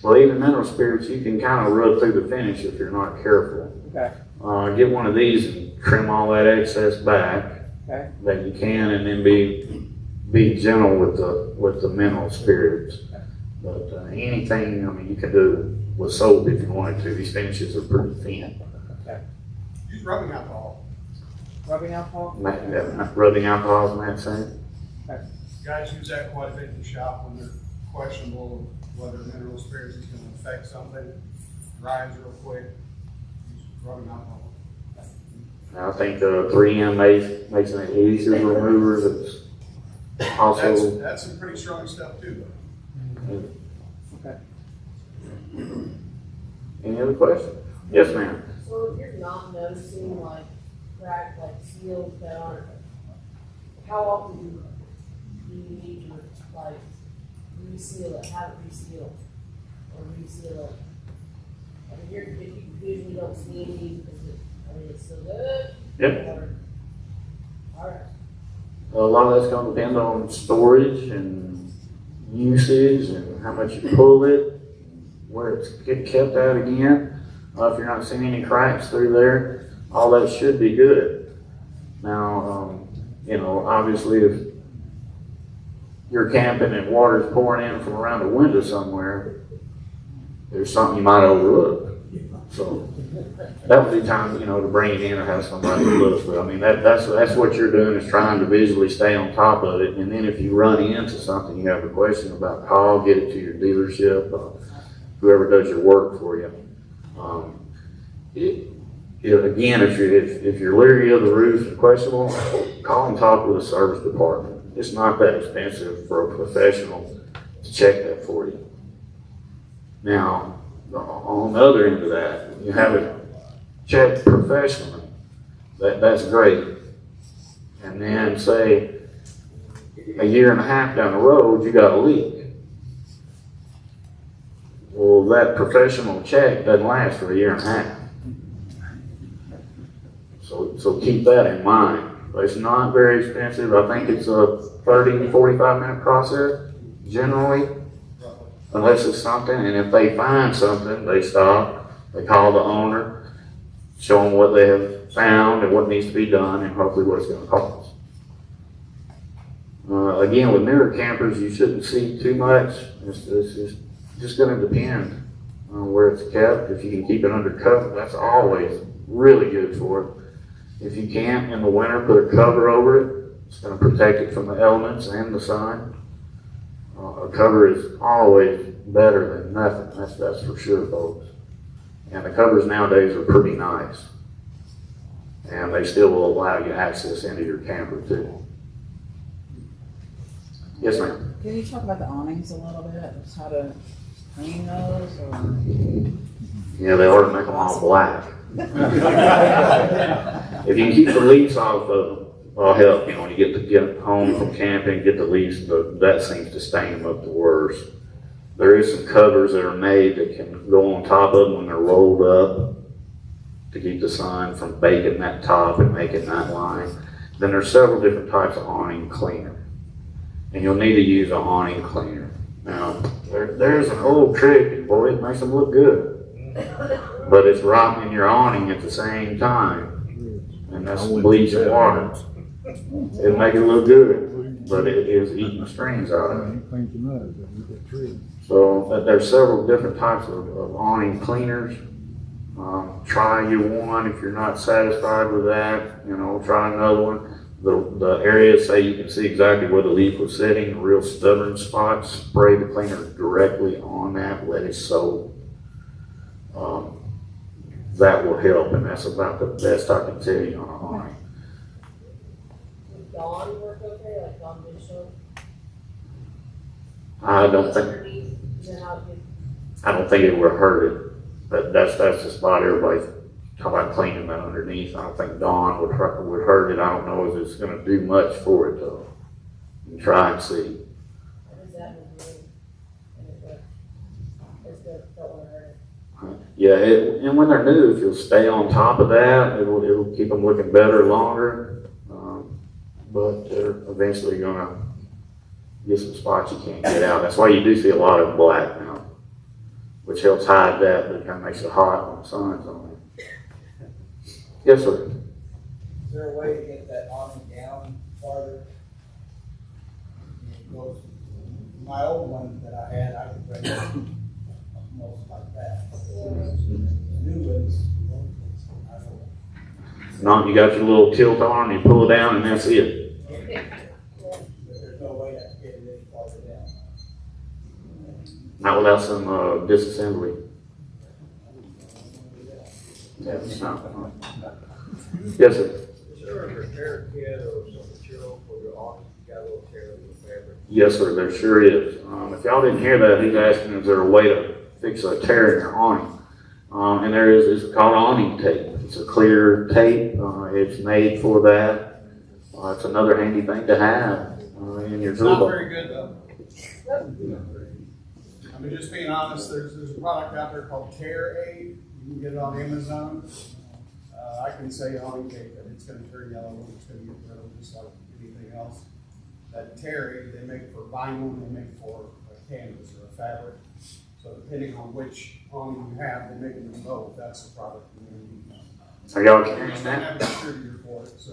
Well, even mineral spirits, you can kind of rub through the finish if you're not careful. Okay. Get one of these and trim all that excess back Okay. that you can, and then be gentle with the mineral spirits. But anything, I mean, you can do with soap if you wanted to. These finishes are pretty thin. Okay. Use rubbing alcohol. Rubbing alcohol? Rubbing alcohol is that same? Okay. Guys use that quite a bit in the shop when they're questionable whether mineral spirits is going to affect something. Dries real quick. Use rubbing alcohol. I think 3M makes an adhesive remover that's also. That's some pretty strong stuff too. Okay. Any other questions? Yes, ma'am. So if you're not noticing like crack, like seals down, how often do you need to like reseal it, have it resealed, or reseal it? I mean, if you usually don't see any, it's still good? Yep. All right. A lot of that's going to depend on storage and usage and how much you pull it, where it's kept at again. If you're not seeing any cracks through there, all that should be good. Now, obviously if you're camping and water's pouring in from around the window somewhere, there's something you might overlook. So that would be time, to bring it in or have somebody look. But I mean, that's what you're doing, is trying to visually stay on top of it. And then if you run into something, you have a question about, call, get it to your dealership, whoever does your work for you. Again, if you're leery of the roof and questionable, call and talk with the service department. It's not that expensive for a professional to check that for you. Now, on the other end of that, you have it checked professionally. That's great. And then say a year and a half down the road, you got a leak. Well, that professional check doesn't last for a year and a half. So keep that in mind. But it's not very expensive. I think it's a 30 to 45 minute process generally, unless it's something. And if they find something, they stop, they call the owner, show them what they have found and what needs to be done, and hopefully what it's going to cost. Again, with newer campers, you shouldn't see too much. It's just going to depend on where it's kept. If you can keep it under cover, that's always really good for it. If you can't, in the winter, put a cover over it. It's going to protect it from the elements and the sun. A cover is always better than nothing. That's for sure, folks. And the covers nowadays are pretty nice. And they still will allow you access into your camper too. Yes, ma'am. Can you talk about the awnings a little bit? Just how to clean those or? Yeah, they ought to make them all black. If you can keep the leaves off of them, it'll help. You know, when you get home from camping, get the leaves, that seems to stain them up the worst. There is some covers that are made that can go on top of them when they're rolled up to keep the sun from baking that top and making that line. Then there's several different types of awning cleaner. And you'll need to use an awning cleaner. Now, there's an old trick, and boy, it makes them look good. But it's rotting in your awning at the same time. And that's bleaching water. It'll make it look good, but it is eating the strings out of it. So there's several different types of awning cleaners. Try you one. If you're not satisfied with that, you know, try another one. The areas, say you can see exactly where the leaf was sitting, real stubborn spots, spray the cleaner directly on that, let it soak. That will help, and that's about the best I can tell you on an awning. Would Dawn work okay, like Dawn digital? I don't think it would hurt it, but that's the spot everybody's talking about cleaning that underneath. I don't think Dawn would hurt it. I don't know if it's going to do much for it though. You can try and see. What does that mean? It's good, don't want to hurt it. Yeah, and when they're new, if you'll stay on top of that, it'll keep them looking better longer. But they're eventually going to get some spots you can't get out. That's why you do see a lot of black now, which helps hide that, but it kind of makes it hot when the sun's on it. Yes, sir. Is there a way to get that awning down farther? Because my old one that I had, I could bring it almost like that. New ones, I don't know. No, you got your little tilt on, you pull it down, and that's it. But there's no way I can get it any farther down. Not without some disassembly. Yeah, it's not. Yes, sir. Is there a repair kit or some material for your awning? You got a little tear in the fabric? Yes, sir, there sure is. If y'all didn't hear that, he's asking is there a way to fix a tear in your awning. And there is, it's called awning tape. It's a clear tape. It's made for that. It's another handy thing to have in your It's not toolbox. very good though. I mean, just being honest, there's a product out there called Tear Aid. You can get it on Amazon. I can say awning tape that it's going to turn yellow and it's going to get brittle just like anything else. That Tear Aid, they make for vinyl and they make for a canvas or a fabric. So depending on which awning you have, they make them in both. That's the product you need. Are y'all We experienced don't that? have a distributor for it. So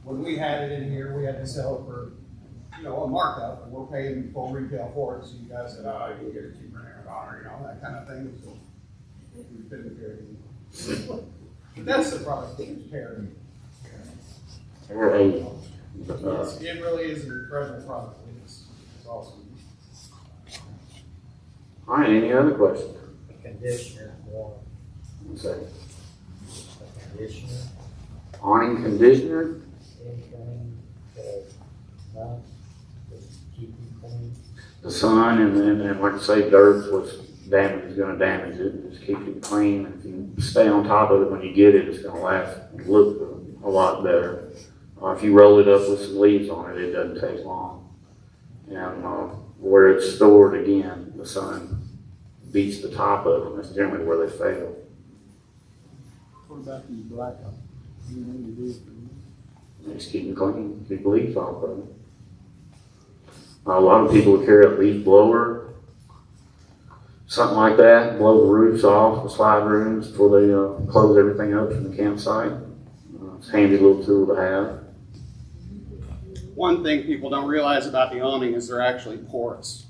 when we had it in here, we had to sell it for, you know, a markup, and we're paying full retail for it. So you guys said, oh, you can get it cheaper than $1, you know, that kind of thing. So we couldn't carry it. But that's the product that is paired. Tear Aid. Yes, it really is an incredible product. It's awesome. All right, any other questions? Conditioner, one One second. conditioner, Awning conditioner? anything to not keep you clean. The sun and like I say, dirt's what's is going to damage it. Just keep it clean. If you stay on top of it when you get it, it's going to last, look a lot better. If you roll it up with some leaves on it, it doesn't take long. And where it's stored, again, the sun beats the top of them. That's generally where they fail. What about these blackout? You need to do Just keep it clean, keep the leaves off of it. A lot of people will carry a leaf blower, something like that, blow the roofs off, the slide rooms before they close everything up from the campsite. It's a handy little tool to have. One thing people don't realize about the awning is they're actually ports.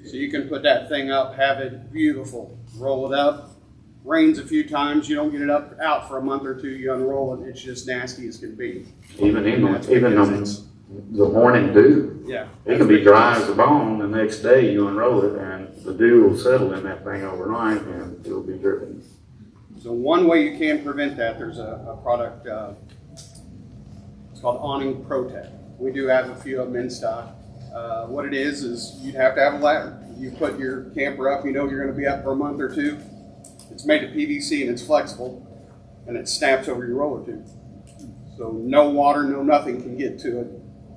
So you can put that thing up, have it beautiful, roll it up, rains a few times, you don't get it out for a month or two, you unroll it, it's just nasty as can be. Even the morning dew. Yeah. It can be dry as a bone. The next day you unroll it and the dew will settle in that thing overnight and it'll be dripping. So one way you can prevent that, there's a product, it's called Awning Protect. We do have a few of them in stock. What it is you'd have to have a ladder. You put your camper up, you know you're gonna be up for a month or two. It's made of PVC and it's flexible, and it snaps over your roller tube. So no water, no nothing can get to it.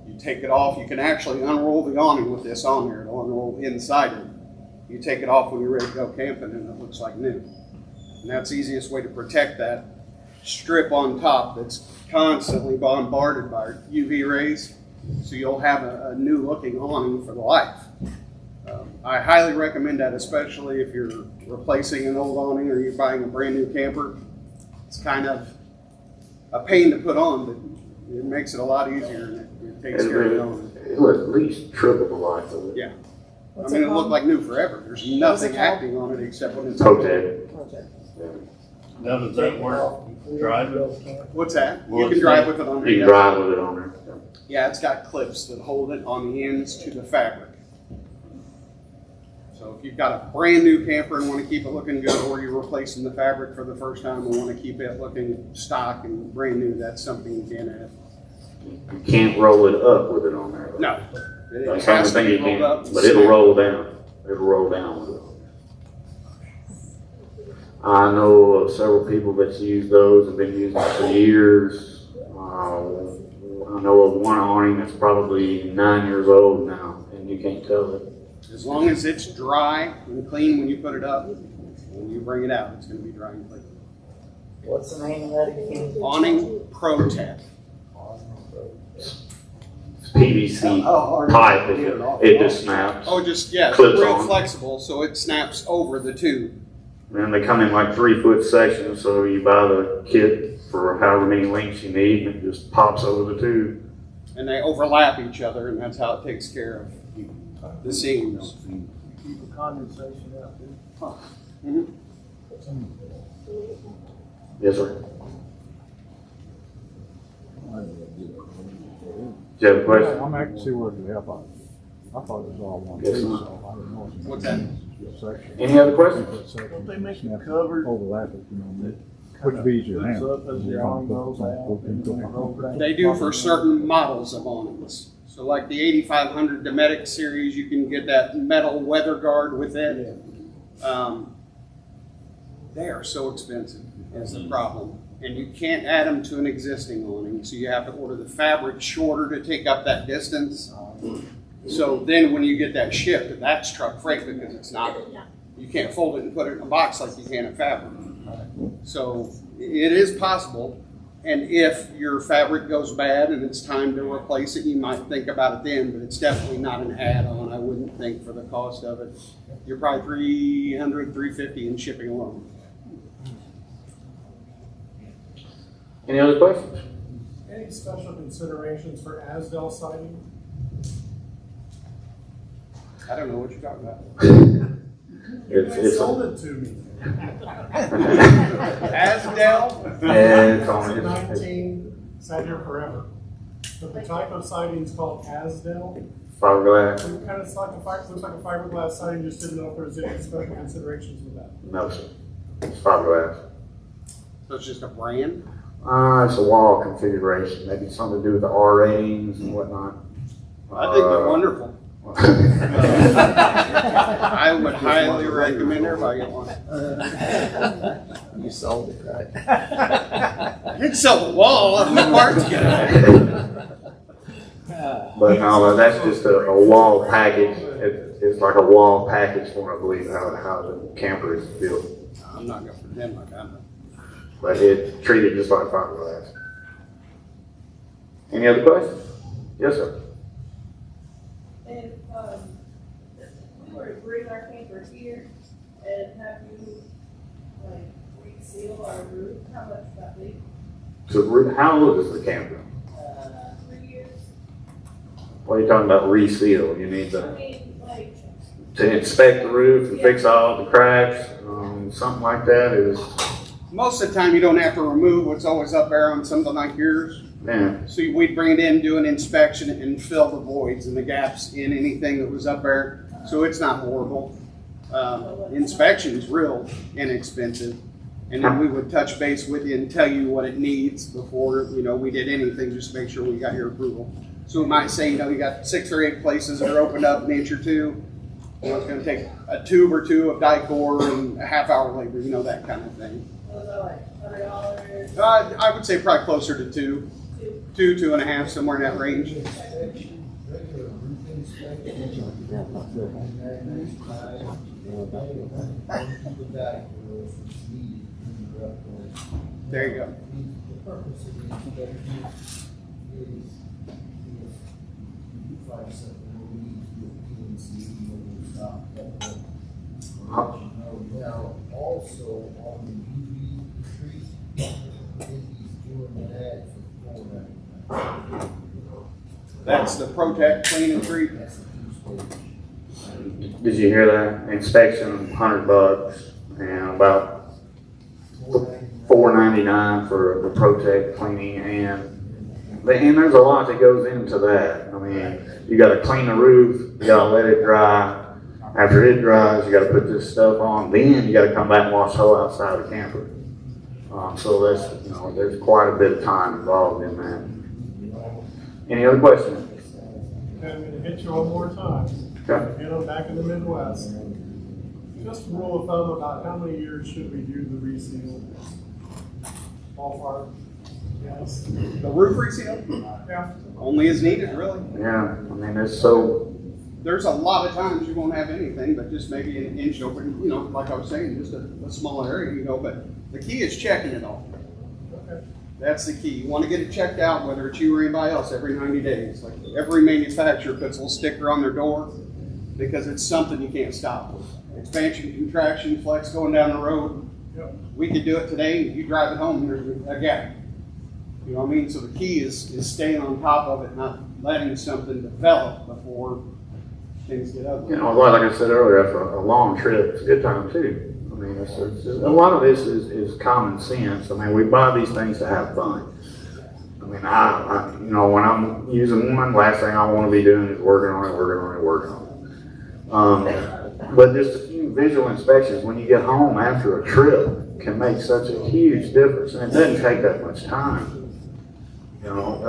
You take it off, you can actually unroll the awning with this on there. It'll unroll inside it. You take it off when you're ready to go camping and it looks like new. And that's the easiest way to protect that strip on top that's constantly bombarded by UV rays. So you'll have a new looking awning for life. I highly recommend that, especially if you're replacing an old awning or you're buying a brand new camper. It's kind of a pain to put on, but it makes it a lot easier and it takes care of the owner. It'll at least triple the life of it. Yeah. What's I mean, it it'll look called? like new forever. There's nothing acting on it except when it's Protect. Now, does that work? Driving? What's that? Well, You can it's drive not- with it on there. You can drive with it on there. Yeah, it's got clips that hold it on the ends to the fabric. So if you've got a brand new camper and want to keep it looking good, or you're replacing the fabric for the first time and want to keep it looking stock and brand new, that's something you can add. You can't roll it up with it on there. Though. No. It That's the only has to thing be you rolled up. can, but it'll roll down. It'll roll down with it. I know of several people that's used those, have been using it for years. I know of one awning that's probably 9 years old now, and you can't tell it. As long as it's dry and clean when you put it up, when you bring it out, it's going to be dry and clean. What's the name of that again? Awning Protect. It's PVC pipe, it just snaps. Oh, just, yeah, it's Clips real on. flexible, so it snaps over the tube. And they come in like 3-foot sections, so you buy the kit for however many lengths you need, and it just pops over the tube. And they overlap each other, and that's how it takes care of the seams. Keep the condensation out, too. Mhm. Yes, sir. Do you have a question? I'm actually see where to help out. I thought it was all one Yes, piece, sir. so I didn't know. it was What's that? just a section. Any other questions? Don't they make it Snap, covered? Overlap it, you know, which be easier Lifts now. up as the awning goes out, and then it rolls down. They do for certain models of awnings. So like the 8500 Dometic series, you can get that metal weather guard with it. They are so expensive is the problem. And you can't add them to an existing awning, so you have to order the fabric shorter to take up that distance. So then when you get that shipped, that's truck freight because it's not, you can't fold it and put it in a box like you can a fabric. So it is possible. And if your fabric goes bad and it's time to replace it, you might think about it then, but it's definitely not an add-on. I wouldn't think for the cost of it. You're probably $300, $350 in shipping alone. Any other questions? Any special considerations for Asdel siding? I don't know what you're talking about. They sold it to me. Asdel? Yeah, it's on it. 19, sat here forever. But the type of siding is called Asdel. Fiberglass? It kind of looks like a fiberglass siding, just didn't know if there was any special considerations with that. No, sir. It's fiberglass. So it's just a brand? It's a wall configuration, maybe something to do with the R ratings and whatnot. I think they're wonderful. I would highly recommend everybody get one. You sold it, right? You'd sell the wall, the parts get it. But no, that's just a wall package. It's like a wall package for, I believe, how the camper is built. I'm not gonna pretend like I'm. But it's treated just like fiberglass. Any other questions? Yes, sir. If, we were to bring our camper here and have you, like, reseal our roof, how much would that be? So how old is the camper? 3 years. What are you talking about reseal? You need I to mean, like, inspect the roof and fix all the cracks, something like that is, Most of the time, you don't have to remove what's always up there on something like yours. yeah. So we'd bring it in, do an inspection, and fill the voids and the gaps in anything that was up there. So it's not horrible. Inspection is real inexpensive. And then we would touch base with you and tell you what it needs before, we did anything, just to make sure we got your approval. So we might say, you got 6 or 8 places that are opened up, an inch or two. You know, it's gonna take a tube or two of Dicor and a half-hour labor, you know, that kind of thing. Was that like $100? I would say probably closer to two, 2.5, somewhere in that range. There you go. The purpose of the inspection is if you find something that needs to be PNC, we'll stop that. Now, also on the UV retreat, I think he's doing that for $4.99. That's the Protect Clean and Treat. That's the two-stage. Did you hear that? Inspection, $100, and about $4.99 for the Protect cleaning, and there's a lot that goes into that. I mean, you got to clean the roof, you got to let it dry. After it dries, you got to put this stuff on. Then you got to come back and wash the whole outside of the camper. So that's, you know, there's quite a bit of time involved in that. Any other questions? Okay, I'm going to hit you one more time. Okay. Again, I'm back in the Midwest. Just a rule of thumb about how many years should we do the reseal? Ballpark. Yes. The roof reseal? Yeah. Only as needed, really. Yeah, I mean, it's so. There's a lot of times you won't have anything, but just maybe an inch over, you know, like I was saying, just a small area, you know, but the key is checking it all. Okay. That's the key. You want to get it checked out, whether it's you or anybody else, every 90 days. Like every manufacturer puts a little sticker on their door because it's something you can't stop with. Expansion, contraction, flex going down the road. Yep. We could do it today, you drive it home, there's a gap. You know what I mean? So the key is staying on top of it, not letting something develop before things get ugly. You know, like I said earlier, after a long trip, it's a good time too. I mean, it's a lot of this is common sense. I mean, we buy these things to have fun. I mean, I you know, when I'm using one, last thing I want to be doing is working on it. But just a few visual inspections when you get home after a trip can make such a huge difference, and it doesn't take that much time. You know,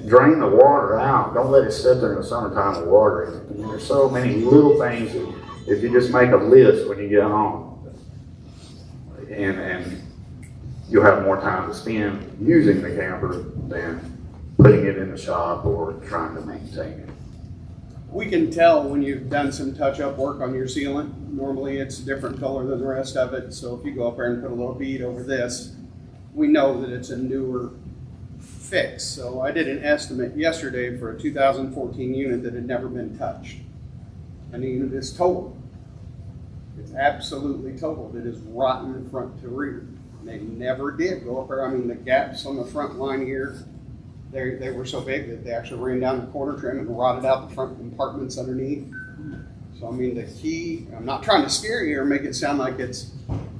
drain the water out. Don't let it sit there in the summertime with water in it. I mean, there's so many little things that if you just make a list when you get home, and you'll have more time to spend using the camper than putting it in the shop or trying to maintain it. We can tell when you've done some touch-up work on your sealant. Normally it's a different color than the rest of it, so if you go up there and put a little bead over this, we know that it's a newer fix. So I did an estimate yesterday for a 2014 unit that had never been touched. And the unit is totaled. It's absolutely totaled. It is rotten front to rear. And they never did go up there. I mean, the gaps on the front line here, they were so big that they actually ran down the corner trim and rotted out the front compartments underneath. So I mean, the key, I'm not trying to scare you or make it sound like it's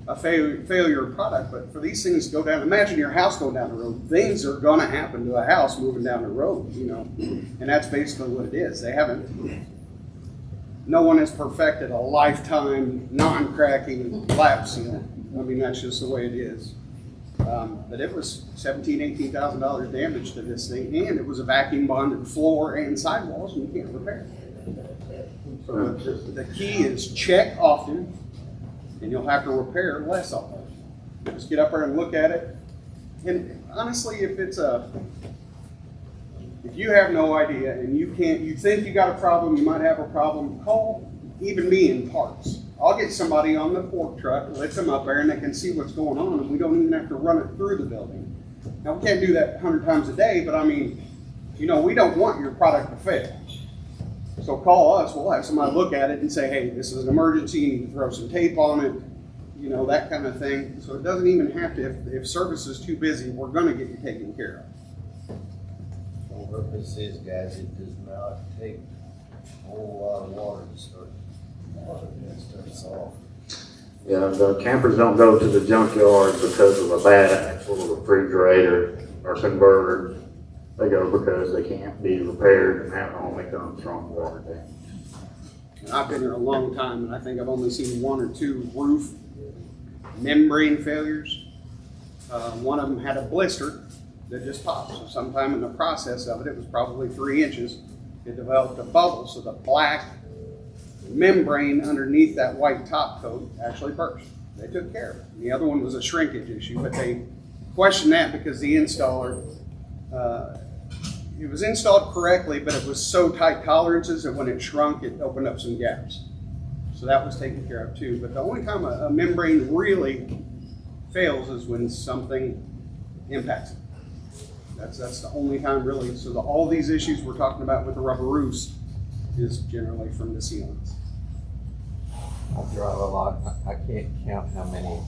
a failure product, but for these things to go down, imagine your house going down the road. Things are going to happen to a house moving down the road, you know, and that's basically what it is. No one has perfected a lifetime non-cracking lap seal. I mean, that's just the way it is. But it was $17,000, $18,000 damage to this thing, and it was a vacuum bonded floor and sidewalls, and you can't repair it. So the key is check often, and you'll have to repair less often. Just get up there and look at it. And honestly, if you have no idea and you think you got a problem, you might have a problem, call even me in parts. I'll get somebody on the fork truck, let them up there, and they can see what's going on, and we don't even have to run it through the building. Now, we can't do that 100 times a day, but I mean, you know, we don't want your product to fail. So call us, we'll have somebody look at it and say, hey, this is an emergency, you need to throw some tape on it, you know, that kind of thing. So it doesn't even have to, if service is too busy, we're gonna get you taken care of. The purpose is, guys, it does not take a whole lot of water to start off. Yeah, the campers don't go to the junkyard because of a bad axle, refrigerator, or converter. They go because they can't be repaired, and that only comes from water damage. And I've been here a long time, and I think I've only seen one or two roof membrane failures. One of them had a blister that just popped. So sometime in the process of it, it was probably 3 inches, it developed a bubble. So the black membrane underneath that white top coat actually burst. They took care of it. The other one was a shrinkage issue, but they questioned that because the installer, it was installed correctly, but it was so tight tolerances that when it shrunk, it opened up some gaps. So that was taken care of too. But the only time a membrane really fails is when something impacts it. That's the only time really. So all these issues we're talking about with the rubber roofs is generally from the sealants. I drive a lot. I can't count how many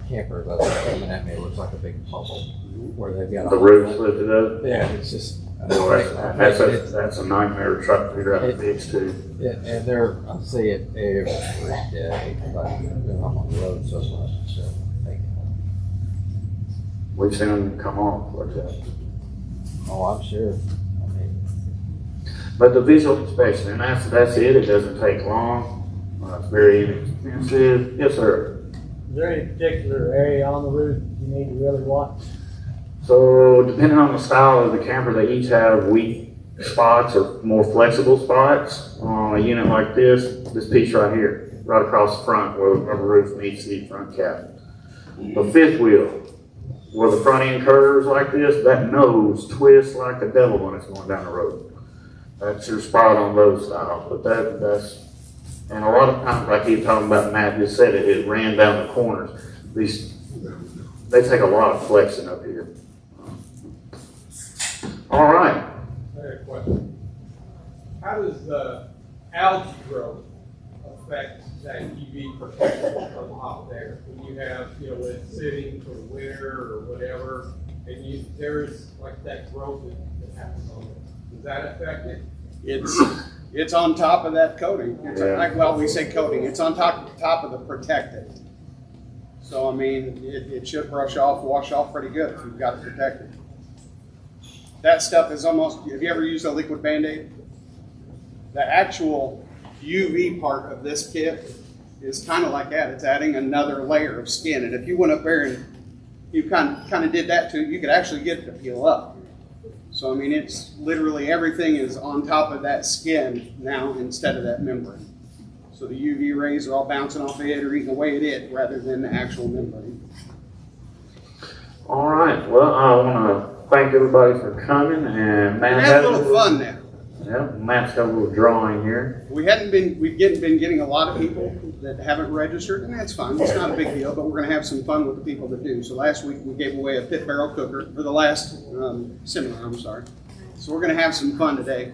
campers I see coming at me. It looks like a big bubble where they've got The roof lifted up. Yeah, it's just. That's a nightmare to try to figure out the fix too. Yeah, and I see it every day, but I'm on the road so much, so we've seen them come off like that. oh, I'm sure. I mean, but the visual inspection, and that's it. It doesn't take long. It's very inexpensive. Yes, sir. Is there any particular area on the roof you need to really watch? So depending on the style of the camper, they each have weak spots or more flexible spots. On a unit like this piece right here, right across the front where the rubber roof meets the front cap. The fifth wheel, where the front end curves like this, that nose twists like the devil when it's going down the road. That's your spot on those styles. But that's, and a lot of times, like you talking about, Matt just said it ran down the corners. They take a lot of flexing up here. All right. I have a question. How does the algae growth affect that UV protection from hot air? When you have, when it's sitting for the winter or whatever, and there's like that growth that happens on it. Does that affect it? It's on top of that coating. We say coating. It's on top of the protectant. So I mean, it should wash off pretty good if you've got it protected. That stuff is almost, have you ever used a liquid Band-Aid? The actual UV part of this kit is kind of like that. It's adding another layer of skin. And if you went up there and you kind of did that too, you could actually get it to peel up. So I mean, it's literally everything is on top of that skin now instead of that membrane. So the UV rays are all bouncing off it or eating away at it rather than the actual membrane. All right. Well, I want to thank everybody for coming, and Matt had a little fun now. Yeah, Matt's got a little drawing here. We've been getting a lot of people that haven't registered, and that's fine. It's not a big deal, but we're going to have some fun with the people that do. So last week we gave away a pit barrel cooker for the last seminar. I'm sorry. So we're going to have some fun today.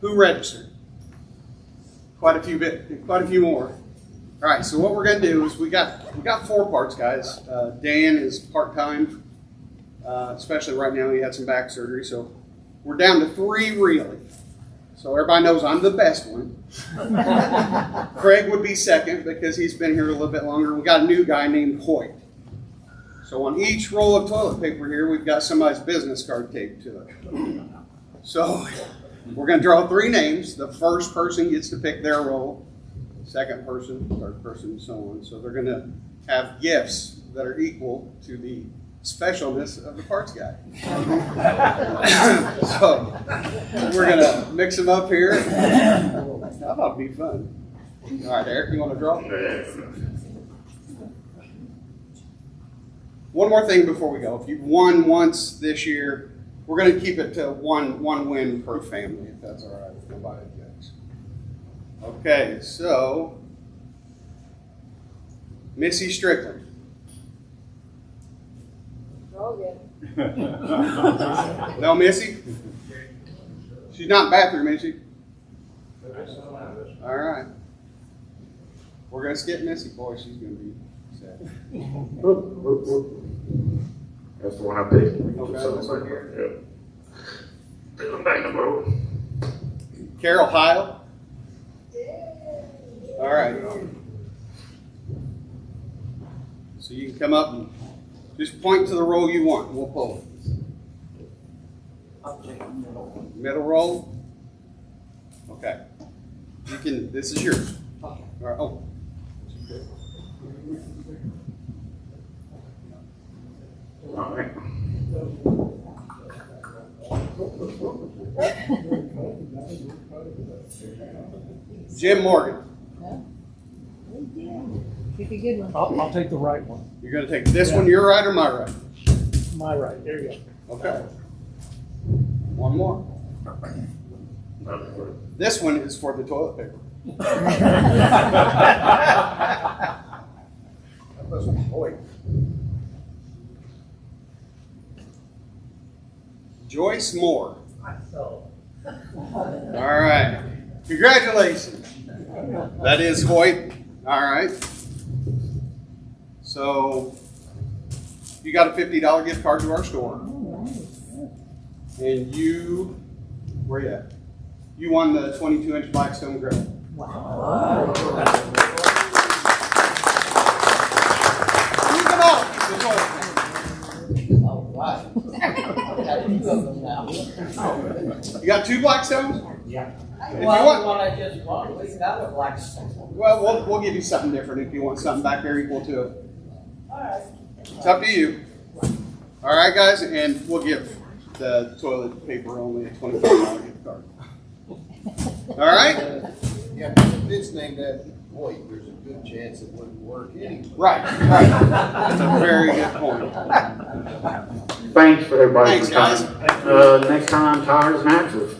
Who registered? Quite a few more. All right. So what we're going to do is we got 4 parts, guys. Dan is part-time. Especially right now, he had some back surgery, so we're down to 3 really. So everybody knows I'm the best one. Craig would be second because he's been here a little bit longer. We got a new guy named Hoyt. So on each roll of toilet paper here, we've got somebody's business card taped to it. So we're going to draw 3 names. The first person gets to pick their roll. Second person, third person, and so on. So they're going to have gifts that are equal to the specialness of the parts guy. So we're going to mix them up here. That ought to be fun. All right, Eric, you want to draw? One more thing before we go. If you've won once this year, we're going to keep it to one win per family, if that's all right, if nobody objects. Okay, so Missy Strickland. No, Missy? She's not in the bathroom, is she? All right. We're going to skip Missy. Boy, she's going to be sad. That's the one I picked. Okay, Yep. Back in the road. Carol Heil. All right. So you can come up and just point to the roll you want, and we'll pull it. Middle roll? Okay. You can, this is yours. All right. Oh. All right. Jim Morgan. Pick a good one. I'll take the right one. You're gonna take this one, your right or my right? My right, there you go. Okay. One more. This one is for the toilet paper. Joyce Moore. All right. Congratulations. That is Hoyt. All right. So you got a $50 gift card to our store. And you, where you at? You won the 22-inch Blackstone grill. Wow. You can all keep the toilet paper. All right. Got two of them now. You got 2 Blackstones? Yeah. If you Well, want, the one I just bought, we got a Blackstone. well, we'll give you something different if you want something back there equal to it. Alright. It's up to you. All right, guys, and we'll give the toilet paper only a $25 gift card. All right? Yeah, if it's named after Hoyt, there's a good chance it wouldn't work anyway. Right, right. That's a very good point. Thanks for everybody Thanks, for guys. coming. Next time, tires and axles.